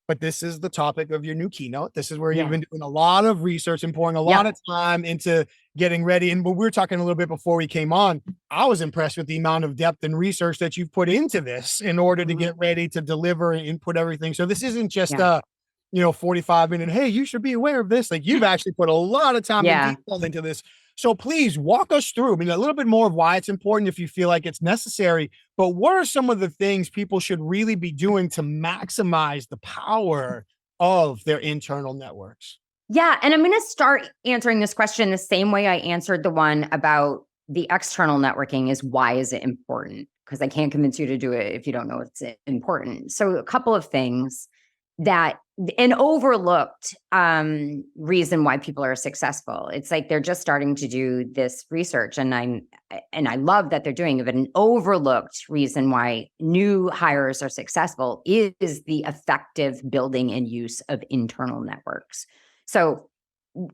But this is the topic of your new keynote. This is where you've been doing a lot of research and pouring a lot of time into getting ready. And when we were talking a little bit before we came on, I was impressed with the amount of depth and research that you've put into this in order to get ready to deliver and put everything. So this isn't just 45-minute, hey, you should be aware of this. Like, you've actually put a lot of time and detail into this. So please walk us through, I mean, a little bit more of why it's important if you feel like it's necessary, but what are some of the things people should really be doing to maximize the power of their internal networks?
Yeah. And I'm going to start answering this question the same way I answered the one about the external networking, is why is it important? Because I can't convince you to do it if you don't know it's important. So a couple of things that an overlooked reason why people are successful. It's like they're just starting to do this research, and I love that they're doing it, but an overlooked reason why new hires are successful is the effective building and use of internal networks. So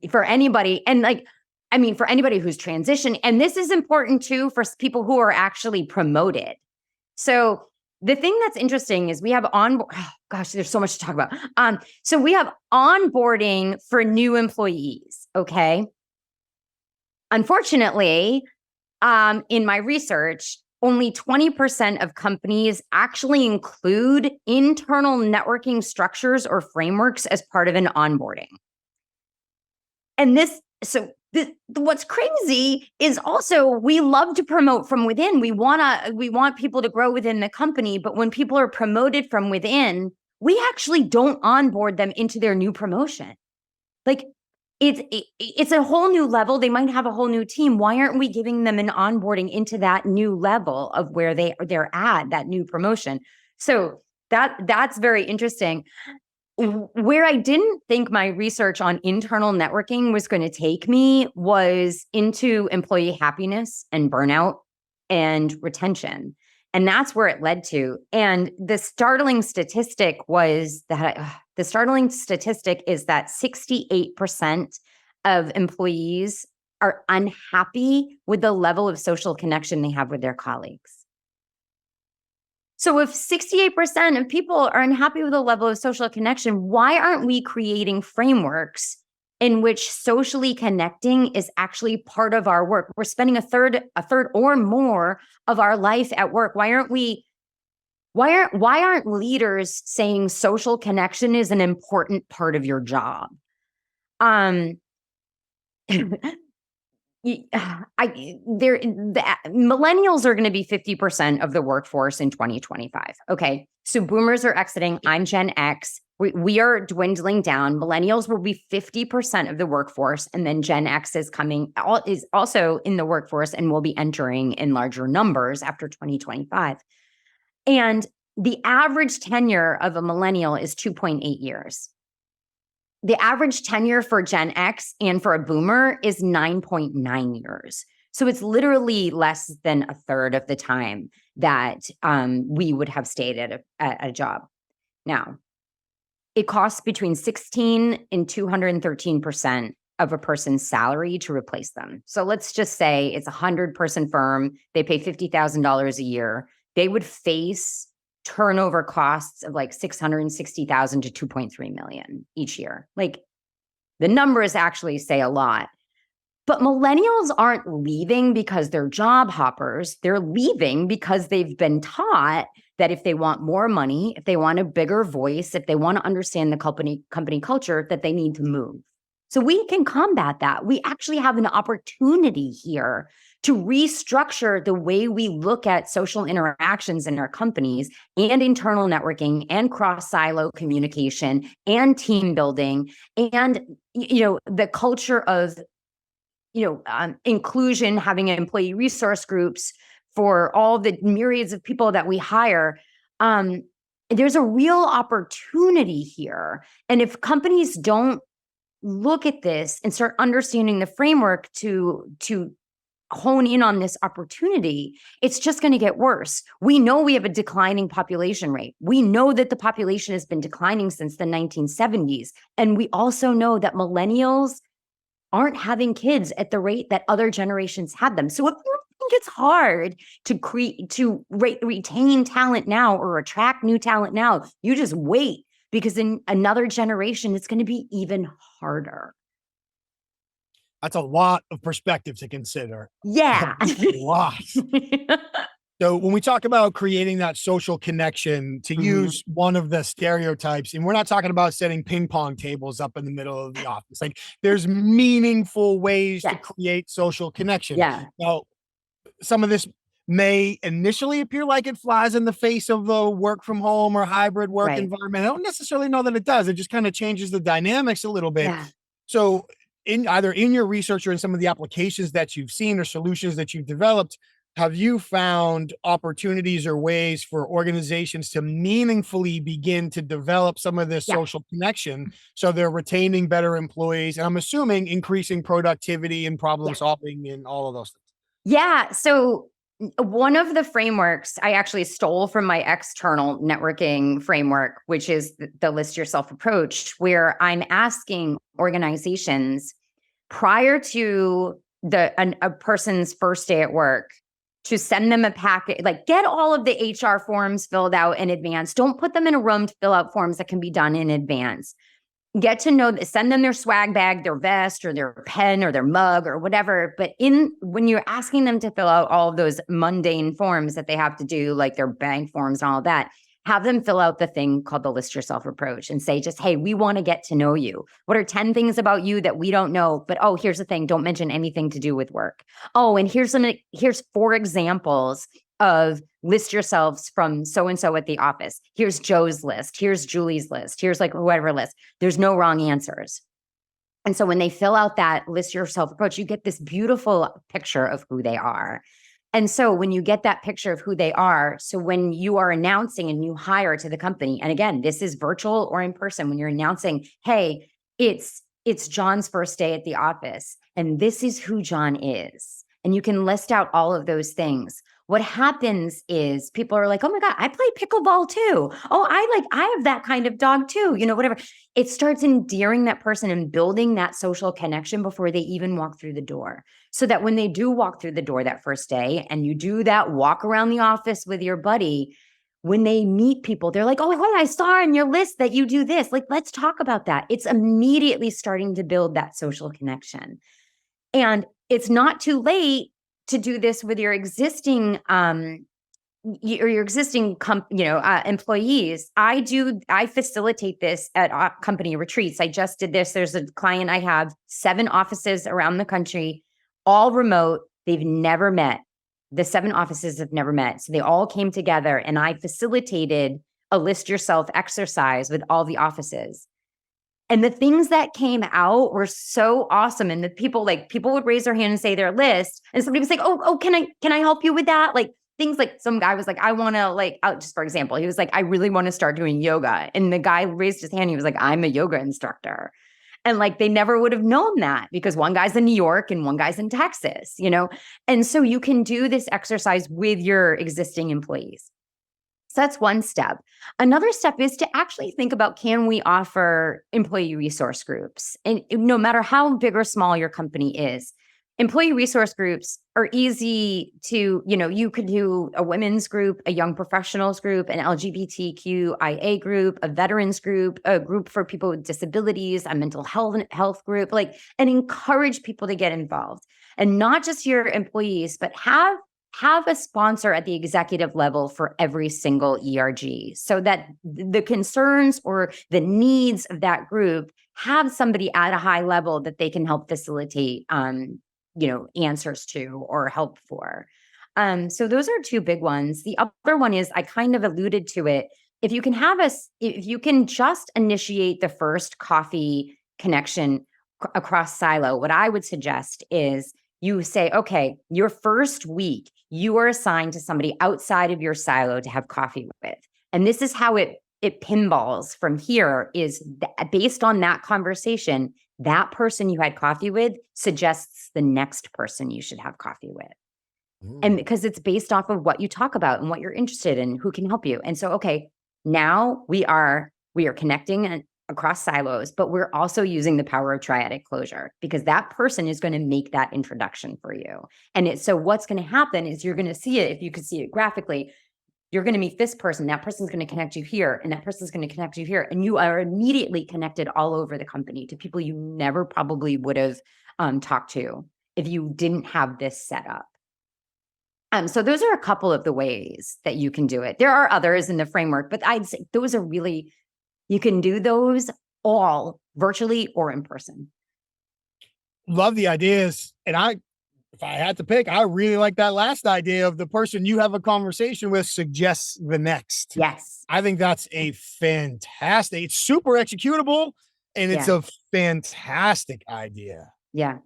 for anybody, for anybody who's transitioned, and this is important too for people who are actually promoted. So the thing that's interesting is we have there's so much to talk about. So we have onboarding for new employees. Okay. Unfortunately, in my research, only 20% of companies actually include internal networking structures or frameworks as part of an onboarding. And what's crazy is also we love to promote from within. We want people to grow within the company, but when people are promoted from within, we actually don't onboard them into their new promotion. Like, it's a whole new level. They might have a whole new team. Why aren't we giving them an onboarding into that new level of where they're at, that new promotion? So that's very interesting. Where I didn't think my research on internal networking was going to take me was into employee happiness and burnout and retention. And that's where it led to. And the startling statistic is that 68% of employees are unhappy with the level of social connection they have with their colleagues. So if 68% of people are unhappy with the level of social connection, why aren't we creating frameworks in which socially connecting is actually part of our work. We're spending a third or more of our life at work. Why aren't leaders saying social connection is an important part of your job? Millennials are going to be 50% of the workforce in 2025. Okay. So boomers are exiting. I'm Gen X. We are dwindling down. Millennials will be 50% of the workforce. And then Gen X is also in the workforce and will be entering in larger numbers after 2025. And the average tenure of a millennial is 2.8 years. The average tenure for Gen X and for a boomer is 9.9 years. So it's literally less than a third of the time that we would have stayed at a job. Now, it costs between 16 and 213% of a person's salary to replace them. So let's just say it's a 100-person firm. They pay $50,000 a year. They would face turnover costs of like $660,000 to $2.3 million each year. Like, the numbers actually say a lot. But millennials aren't leaving because they're job hoppers. They're leaving because they've been taught that if they want more money, if they want a bigger voice, if they want to understand the company culture, that they need to move. So we can combat that. We actually have an opportunity here to restructure the way we look at social interactions in our companies and internal networking and cross-silo communication and team building and, the culture of, inclusion, having employee resource groups for all the myriads of people that we hire. There's a real opportunity here. And if companies don't look at this and start understanding the framework to hone in on this opportunity, it's just going to get worse. We know we have a declining population rate. We know that the population has been declining since the 1970s. And we also know that millennials aren't having kids at the rate that other generations had them. So if you think it's hard to retain talent now or attract new talent now, you just wait, because in another generation, it's going to be even harder.
That's a lot of perspective to consider.
Yeah.
A lot. So when we talk about creating that social connection, to use one of the stereotypes, and we're not talking about setting ping pong tables up in the middle of the office. Like, there's meaningful ways to create social connection.
Yeah.
Now, some of this may initially appear like it flies in the face of the work from home or hybrid work environment. I don't necessarily know that it does. It just kind of changes the dynamics a little bit.
Yeah.
So either in your research or in some of the applications that you've seen or solutions that you've developed, have you found opportunities or ways for organizations to meaningfully begin to develop some of this social connection so they're retaining better employees, and I'm assuming increasing productivity and problem solving and all of those things?
Yeah. So one of the frameworks I actually stole from my external networking framework, which is the list yourself approach, where I'm asking organizations prior to a person's first day at work to send them a packet, like get all of the HR forms filled out in advance. Don't put them in a room to fill out forms that can be done in advance. Get to know, send them their swag bag, their vest or their pen or their mug or whatever. But when you're asking them to fill out all of those mundane forms that they have to do, like their bank forms and all of that, have them fill out the thing called the list yourself approach and say, just, hey, we want to get to know you. What are 10 things about you that we don't know? But, oh, here's the thing. Don't mention anything to do with work. Oh, and here's 4 examples of list yourselves from so-and-so at the office. Here's Joe's list. Here's Julie's list. Here's like whatever list. There's no wrong answers. And so when they fill out that list yourself approach, you get this beautiful picture of who they are. And so when you get that picture of who they are, so when you are announcing a new hire to the company, and again, this is virtual or in person, when you're announcing, hey, it's John's first day at the office, and this is who John is. And you can list out all of those things. What happens is people are like, oh my God, I play pickleball too. Oh, I have that kind of dog too, whatever. It starts endearing that person and building that social connection before they even walk through the door. So that when they do walk through the door that first day and you do that walk around the office with your buddy, when they meet people, they're like, oh, hey, I saw on your list that you do this. Like, let's talk about that. It's immediately starting to build that social connection. And it's not too late to do this with your existing employees. I facilitate this at company retreats. I just did this. There's a client I have 7 offices around the country, all remote. They've never met. The 7 offices have never met. So they all came together and I facilitated a list yourself exercise with all the offices. And the things that came out were so awesome. And the people would raise their hand and say their list. And somebody was like, oh, can I help you with that? Like things like some guy was like, I want to just for example, he was like, I really want to start doing yoga. And the guy raised his hand. He was like, I'm a yoga instructor. And like, they never would have known that because one guy's in New York and one guy's in Texas, And so you can do this exercise with your existing employees. So that's one step. Another step is to actually think about, can we offer employee resource groups? And no matter how big or small your company is, employee resource groups are easy to, you could do a women's group, a young professionals group, an LGBTQIA group, a veterans group, a group for people with disabilities, a mental health group, and encourage people to get involved. And not just your employees, but have a sponsor at the executive level for every single ERG so that the concerns or the needs of that group have somebody at a high level that they can help facilitate, answers to or help for. So those are 2 big ones. The other one is, I kind of alluded to it. If you can just initiate the first coffee connection across silo, what I would suggest is you say, okay, your first week, you are assigned to somebody outside of your silo to have coffee with. And this is how it pinballs from here is based on that conversation, that person you had coffee with suggests the next person you should have coffee with. Ooh. And because it's based off of what you talk about and what you're interested in, who can help you. And so, okay, now we are connecting across silos, but we're also using the power of triadic closure because that person is going to make that introduction for you. And so what's going to happen is you're going to see it, if you could see it graphically, you're going to meet this person, that person's going to connect you here, and that person's going to connect you here. And you are immediately connected all over the company to people you never probably would have talked to if you didn't have this set up. So those are a couple of the ways that you can do it. There are others in the framework, but I'd say those are really, you can do those all virtually or in person.
Love the ideas. And if I had to pick, I really like that last idea of the person you have a conversation with suggests the next.
Yes.
I think that's a fantastic, it's super executable and it's a fantastic idea.
Yeah.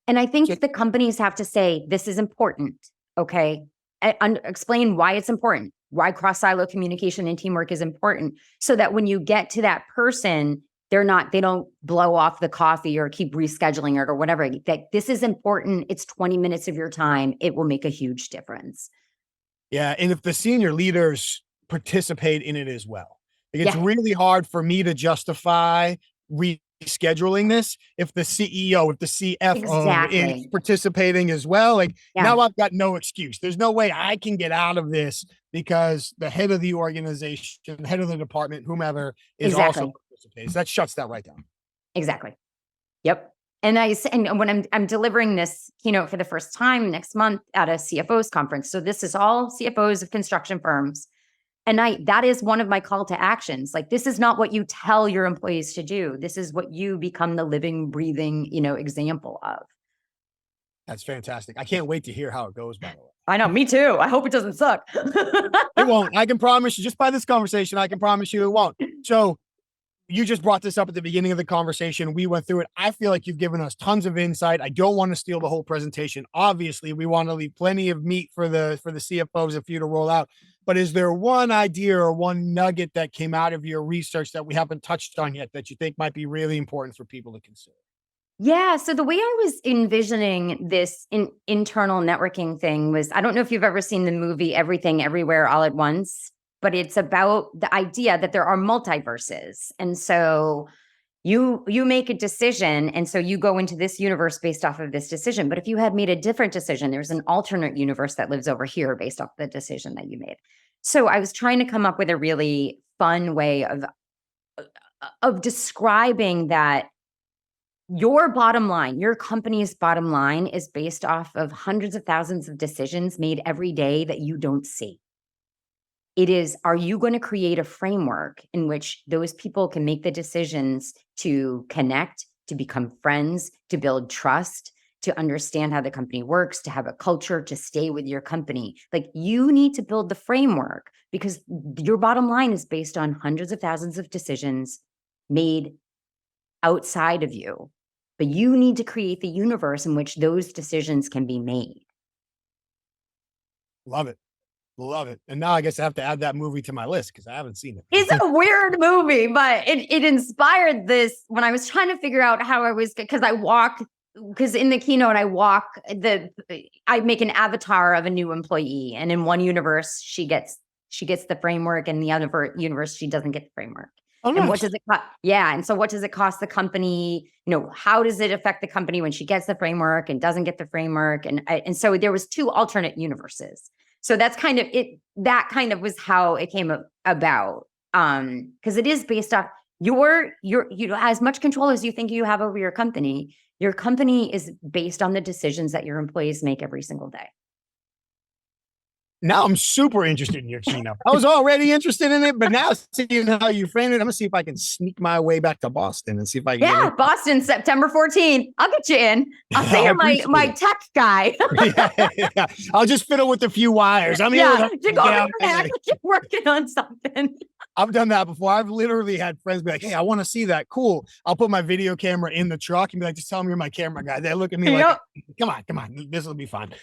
And I think the companies have to say, this is important. Okay. Explain why it's important, why cross-silo communication and teamwork is important, so that when you get to that person, they don't blow off the coffee or keep rescheduling it or whatever. That this is important. It's 20 minutes of your time. It will make a huge difference.
Yeah. And if the senior leaders participate in it as well, it's really hard for me to justify rescheduling this if the CEO, if the CFO is participating as well. Now I've got no excuse. There's no way I can get out of this because the head of the organization, the head of the department, whomever is also participating. So that shuts that right down. Exactly.
Yep. And when I'm delivering this keynote for the first time next month at a CFO's conference. So this is all CFOs of construction firms. And that is one of my call to actions. This is not what you tell your employees to do. This is what you become the living, breathing, example of.
That's fantastic. I can't wait to hear how it goes, by the way.
I know, me too. I hope it doesn't suck.
It won't. I can promise you, just by this conversation, I can promise you it won't. So you just brought this up at the beginning of the conversation. We went through it. I feel like you've given us tons of insight. I don't want to steal the whole presentation. Obviously, we want to leave plenty of meat for the CFOs and for you to roll out. But is there one idea or one nugget that came out of your research that we haven't touched on yet that you think might be really important for people to consider?
Yeah. So the way I was envisioning this internal networking thing was, I don't know if you've ever seen the movie Everything Everywhere All at Once, but it's about the idea that there are multiverses. And so you make a decision, and so you go into this universe based off of this decision. But if you had made a different decision, there's an alternate universe that lives over here based off the decision that you made. So I was trying to come up with a really fun way of describing that your bottom line, your company's bottom line is based off of hundreds of thousands of decisions made every day that you don't see. It is, are you going to create a framework in which those people can make the decisions to connect, to become friends, to build trust, to understand how the company works, to have a culture, to stay with your company? Like, you need to build the framework because your bottom line is based on hundreds of thousands of decisions made outside of you. But you need to create the universe in which those decisions can be made.
Love it. Love it. And now I guess I have to add that movie to my list because I haven't seen it.
It's a weird movie, but it inspired this when I was trying to figure out how I was, because in the keynote, I make an avatar of a new employee. And in one universe, she gets the framework, and in the other universe, she doesn't get the framework.
Oh,
and
nice.
what does it cost? Yeah. And so what does it cost the company? How does it affect the company when she gets the framework and doesn't get the framework? And so there was 2 alternate universes. So that's kind of it. That kind of was how it came about. Because it is based off your as much control as you think you have over your company. Your company is based on the decisions that your employees make every single day.
Now I'm super interested in your keynote. I was already interested in it, but now seeing how you framed it, I'm gonna see if I can sneak my way back to Boston and see if I can.
Yeah, Boston, September 14th. I'll get you in. I'll say you're my tech guy.
Yeah. I'll just fiddle with a few wires. You're
working on something.
I've done that before. I've literally had friends be like, "Hey, I want to see that. Cool." I'll put my video camera in the truck and be like, "Just tell me you're my camera guy." They look at me like, "Come on, this will be fun."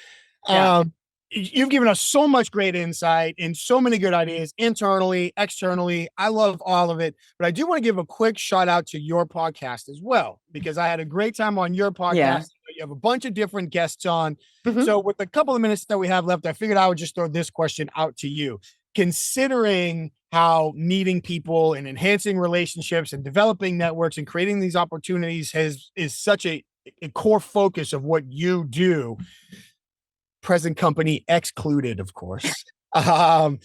Yeah. You've given us so much great insight and so many good ideas internally, externally. I love all of it, but I do want to give a quick shout out to your podcast as well, because I had a great time on your podcast. Yeah. You have a bunch of different guests on. Mm-hmm. So with a couple of minutes that we have left, I figured I would just throw this question out to you. Considering how meeting people and enhancing relationships and developing networks and creating these opportunities is such a core focus of what you do, present company excluded, of course. Have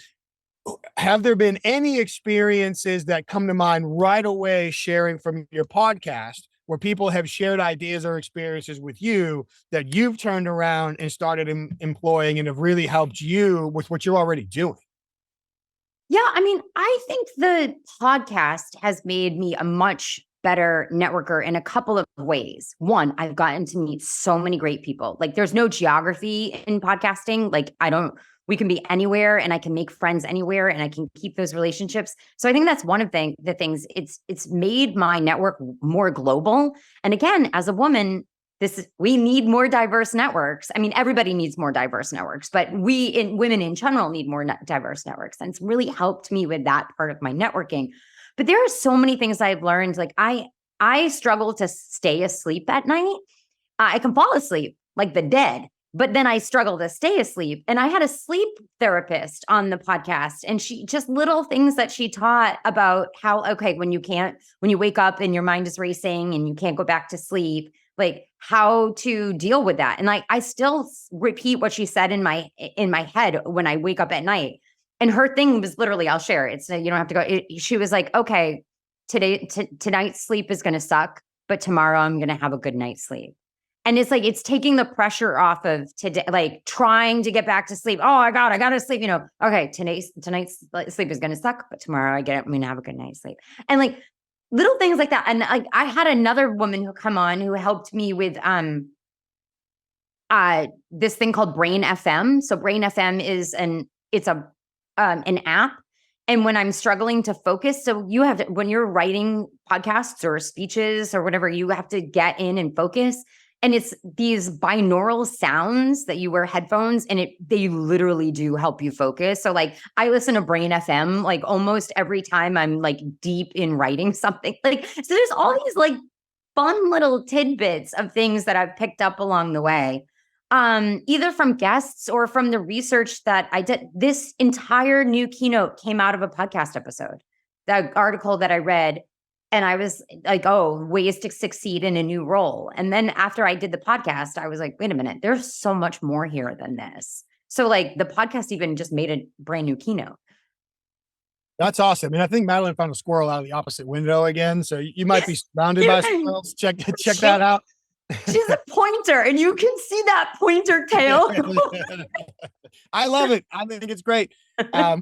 there been any experiences that come to mind right away sharing from your podcast where people have shared ideas or experiences with you that you've turned around and started employing and have really helped you with what you're already doing?
Yeah, I mean, I think the podcast has made me a much better networker in a couple of ways. One, I've gotten to meet so many great people. Like, there's no geography in podcasting. Like, we can be anywhere and I can make friends anywhere and I can keep those relationships. So I think that's one of the things. It's made my network more global. And again, as a woman, we need more diverse networks. I mean, everybody needs more diverse networks, but women in general need more diverse networks. And it's really helped me with that part of my networking. But there are so many things I've learned. Like, I struggle to stay asleep at night. I can fall asleep like the dead, but then I struggle to stay asleep. And I had a sleep therapist on the podcast, and she just little things that she taught about how, okay, when you wake up and your mind is racing and you can't go back to sleep, like how to deal with that. And like, I still repeat what she said in my head when I wake up at night. And her thing was literally, I'll share it. So you don't have to go. She was like, okay, tonight's sleep is going to suck, but tomorrow I'm going to have a good night's sleep. And it's like, it's taking the pressure off of today, like trying to get back to sleep. Oh, I got to sleep. Okay, tonight's sleep is going to suck, but tomorrow I'm going to have a good night's sleep. And like little things like that. And like, I had another woman who come on who helped me with this thing called Brain FM. So Brain FM is an app. And when I'm struggling to focus, so when you're writing podcasts or speeches or whatever, you have to get in and focus. And it's these binaural sounds that you wear headphones, and they literally do help you focus. So like, I listen to Brain FM like almost every time I'm like deep in writing something. Like, so there's all these like fun little tidbits of things that I've picked up along the way. Either from guests or from the research that I did. This entire new keynote came out of a podcast episode, that article that I read. And I was like, oh, ways to succeed in a new role. And then after I did the podcast, I was like, wait a minute, there's so much more here than this. So like the podcast even just made a brand new keynote.
That's awesome. And I think Madeline found a squirrel out of the opposite window again. So you might be surrounded by squirrels. Check that out.
She's a pointer, and you can see that pointer tail.
I love it. I think it's great.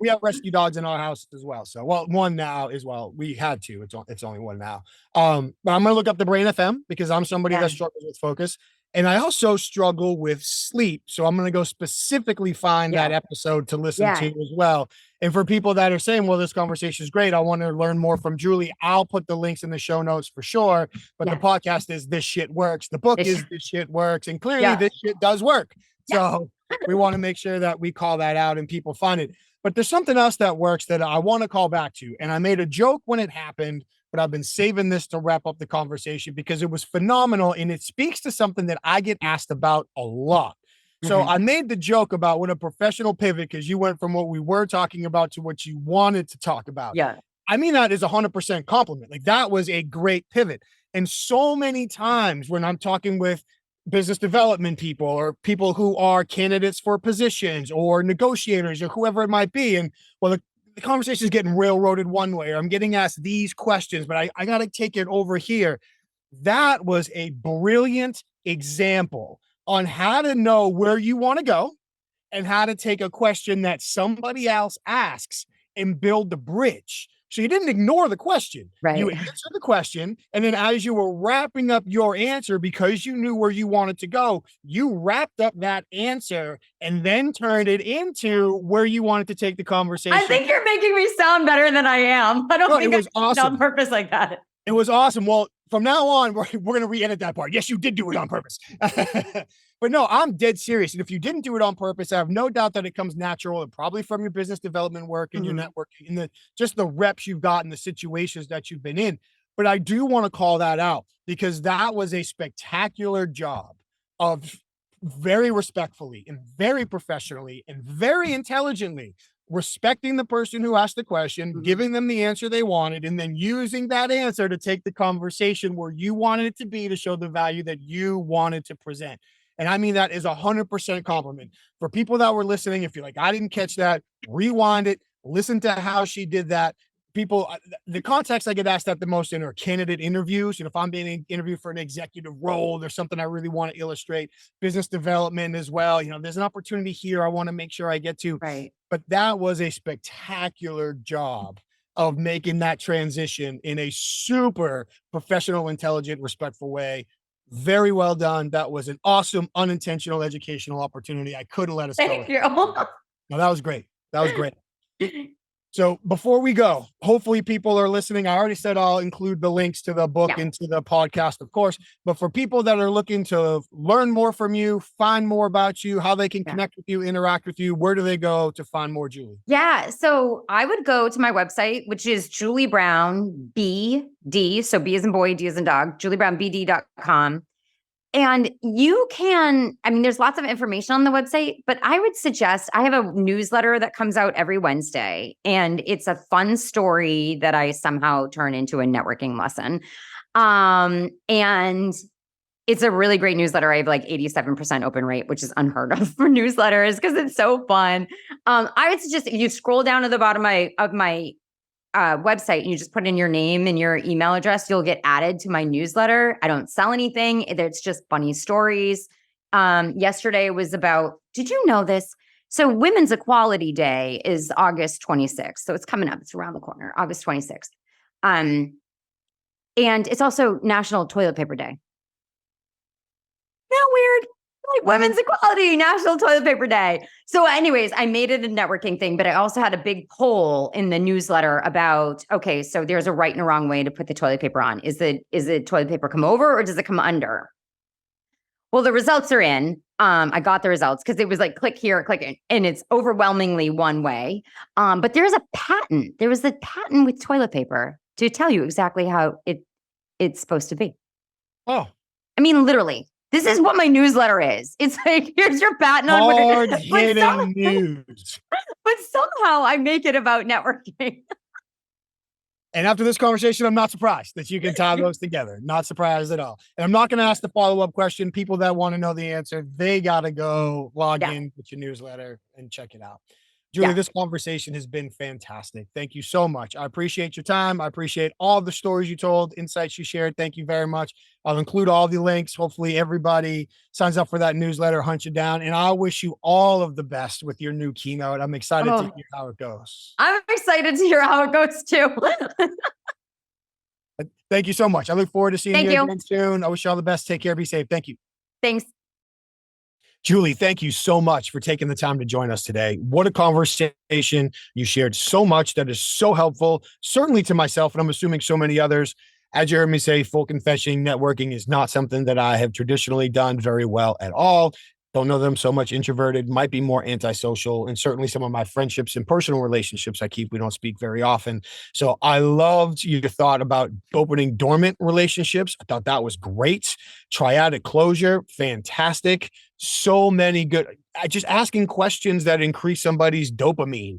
We have rescue dogs in our house as well. So, well, one now as well. We had two. It's only one now. But I'm gonna look up the Brain FM because I'm somebody that struggles with focus, and I also struggle with sleep. So I'm gonna go specifically find that episode to listen to as well. And for people that are saying, "Well, this conversation is great. I want to learn more from Julie," I'll put the links in the show notes for sure. But the podcast is "This Shit Works." The book is "This Shit Works," and clearly this shit does work. So we want to make sure that we call that out and people find it. But there's something else that works that I want to call back to. And I made a joke when it happened, but I've been saving this to wrap up the conversation because it was phenomenal. And it speaks to something that I get asked about a lot. So I made the joke about when a professional pivot, because you went from what we were talking about to what you wanted to talk about.
Yeah.
I mean, that is 100% compliment. Like, that was a great pivot. And so many times when I'm talking with business development people or people who are candidates for positions or negotiators or whoever it might be, and well, the conversation is getting railroaded one way, or I'm getting asked these questions, but I got to take it over here. That was a brilliant example on how to know where you want to go and how to take a question that somebody else asks and build the bridge. So you didn't ignore the question.
Right.
You answered the question. And then as you were wrapping up your answer, because you knew where you wanted to go, you wrapped up that answer and then turned it into where you wanted to take the conversation.
I think you're making me sound better than I am. I don't think
it was awesome
on purpose like that.
It was awesome. Well, from now on, we're going to re-edit that part. Yes, you did do it on purpose. But no, I'm dead serious. And if you didn't do it on purpose, I have no doubt that it comes natural, and probably from your business development work and your networking and just the reps you've got and the situations that you've been in. But I do want to call that out because that was a spectacular job of very respectfully and very professionally and very intelligently respecting the person who asked the question, giving them the answer they wanted, and then using that answer to take the conversation where you wanted it to be to show the value that you wanted to present. And I mean, that is 100% compliment. For people that were listening, if you're like, I didn't catch that, rewind it, listen to how she did that. People, the context I get asked that the most in are candidate interviews. If I'm being interviewed for an executive role, there's something I really want to illustrate. Business development as well. There's an opportunity here I want to make sure I get to.
Right.
But that was a spectacular job of making that transition in a super professional, intelligent, respectful way. Very well done. That was an awesome, unintentional educational opportunity. I couldn't let us go.
Thank you.
No, that was great. That was great. So before we go, hopefully people are listening. I already said I'll include the links to the book and to the podcast, of course. But for people that are looking to learn more from you, find more about you, how they can connect with you, interact with you, where do they go to find more Julie?
Yeah. So I would go to my website, which is Julie Brown, BD. So B as in boy, D as in dog, juliebrownbd.com. And you can, there's lots of information on the website, but I would suggest, I have a newsletter that comes out every Wednesday, and it's a fun story that I somehow turn into a networking lesson. And it's a really great newsletter. I have like 87% open rate, which is unheard of for newsletters because it's so fun. I would suggest if you scroll down to the bottom of my website and you just put in your name and your email address, you'll get added to my newsletter. I don't sell anything. It's just funny stories. Yesterday was about, did you know this? So Women's Equality Day is August 26th. So it's coming up. It's around the corner, August 26th. And it's also National Toilet Paper Day. Isn't that weird? Like Women's Equality, National Toilet Paper Day. So anyways, I made it a networking thing, but I also had a big poll in the newsletter about, okay, so there's a right and a wrong way to put the toilet paper on. Is the toilet paper come over or does it come under? Well, the results are in. I got the results because it was like, click here, click in, and it's overwhelmingly one way. But there's a patent. There was a patent with toilet paper to tell you exactly how it's supposed to be.
Oh.
Literally. This is what my newsletter is. It's like, here's your patent on
hard-hitting news.
But somehow I make it about networking.
And after this conversation, I'm not surprised that you can tie those together. Not surprised at all. And I'm not going to ask the follow-up question. People that want to know the answer, they got to go log in with your newsletter and check it out. Julie, this conversation has been fantastic. Thank you so much. I appreciate your time. I appreciate all the stories you told, insights you shared. Thank you very much. I'll include all the links. Hopefully everybody signs up for that newsletter, hunt you down. And I wish you all of the best with your new keynote. I'm excited to hear how it goes.
I'm excited to hear how it goes too.
Thank you so much. I look forward to seeing you again soon. I wish you all the best. Take care. Be safe. Thank you.
Thanks.
Julie, thank you so much for taking the time to join us today. What a conversation. You shared so much that is so helpful, certainly to myself, and I'm assuming so many others. As you heard me say, full confession, networking is not something that I have traditionally done very well at all. Don't know that I'm so much introverted, might be more antisocial, and certainly some of my friendships and personal relationships we don't speak very often. So I loved your thought about opening dormant relationships. I thought that was great. Triadic closure, fantastic. So many good, just asking questions that increase somebody's dopamine.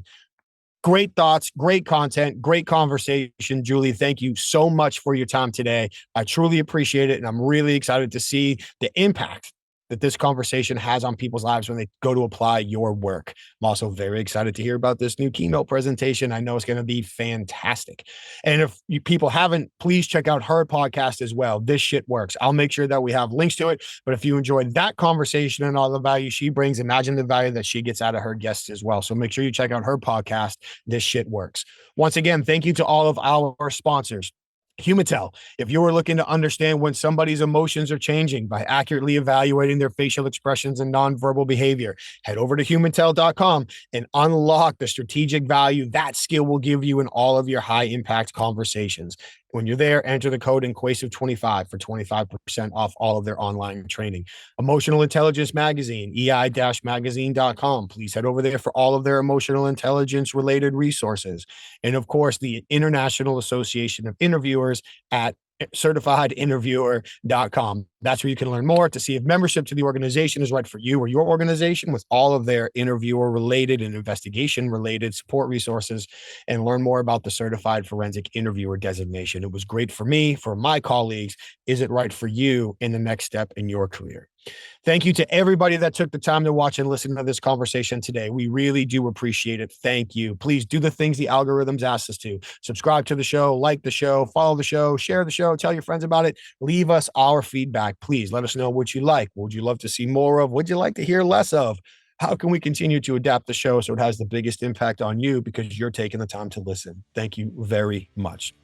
Great thoughts, great content, great conversation. Julie, thank you so much for your time today. I truly appreciate it. And I'm really excited to see the impact that this conversation has on people's lives when they go to apply your work. I'm also very excited to hear about this new keynote presentation. I know it's going to be fantastic. And if you people haven't, please check out her podcast as well. This Shit Works. I'll make sure that we have links to it. But if you enjoyed that conversation and all the value she brings, imagine the value that she gets out of her guests as well. So make sure you check out her podcast, This Shit Works. Once again, thank you to all of our sponsors. Humatel. If you are looking to understand when somebody's emotions are changing by accurately evaluating their facial expressions and nonverbal behavior, head over to humatel.com and unlock the strategic value that skill will give you in all of your high impact conversations. When you're there, enter the code INQUASIVE25 for 25% off all of their online training. Emotional Intelligence Magazine, ei-magazine.com. Please head over there for all of their emotional intelligence related resources. And of course, the International Association of Interviewers at certifiedinterviewer.com. That's where you can learn more to see if membership to the organization is right for you or your organization, with all of their interviewer related and investigation related support resources, and learn more about the Certified Forensic Interviewer designation. It was great for me, for my colleagues. Is it right for you in the next step in your career? Thank you to everybody that took the time to watch and listen to this conversation today. We really do appreciate it. Thank you. Please do the things the algorithms ask us to. Subscribe to the show, like the show, follow the show, share the show, tell your friends about it. Leave us our feedback. Please let us know what you like. What would you love to see more of? What would you like to hear less of? How can we continue to adapt the show so it has the biggest impact on you because you're taking the time to listen? Thank you very much.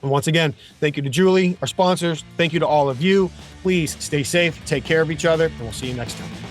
And once again, thank you to Julie, our sponsors. Thank you to all of you. Please stay safe, take care of each other, and we'll see you next time.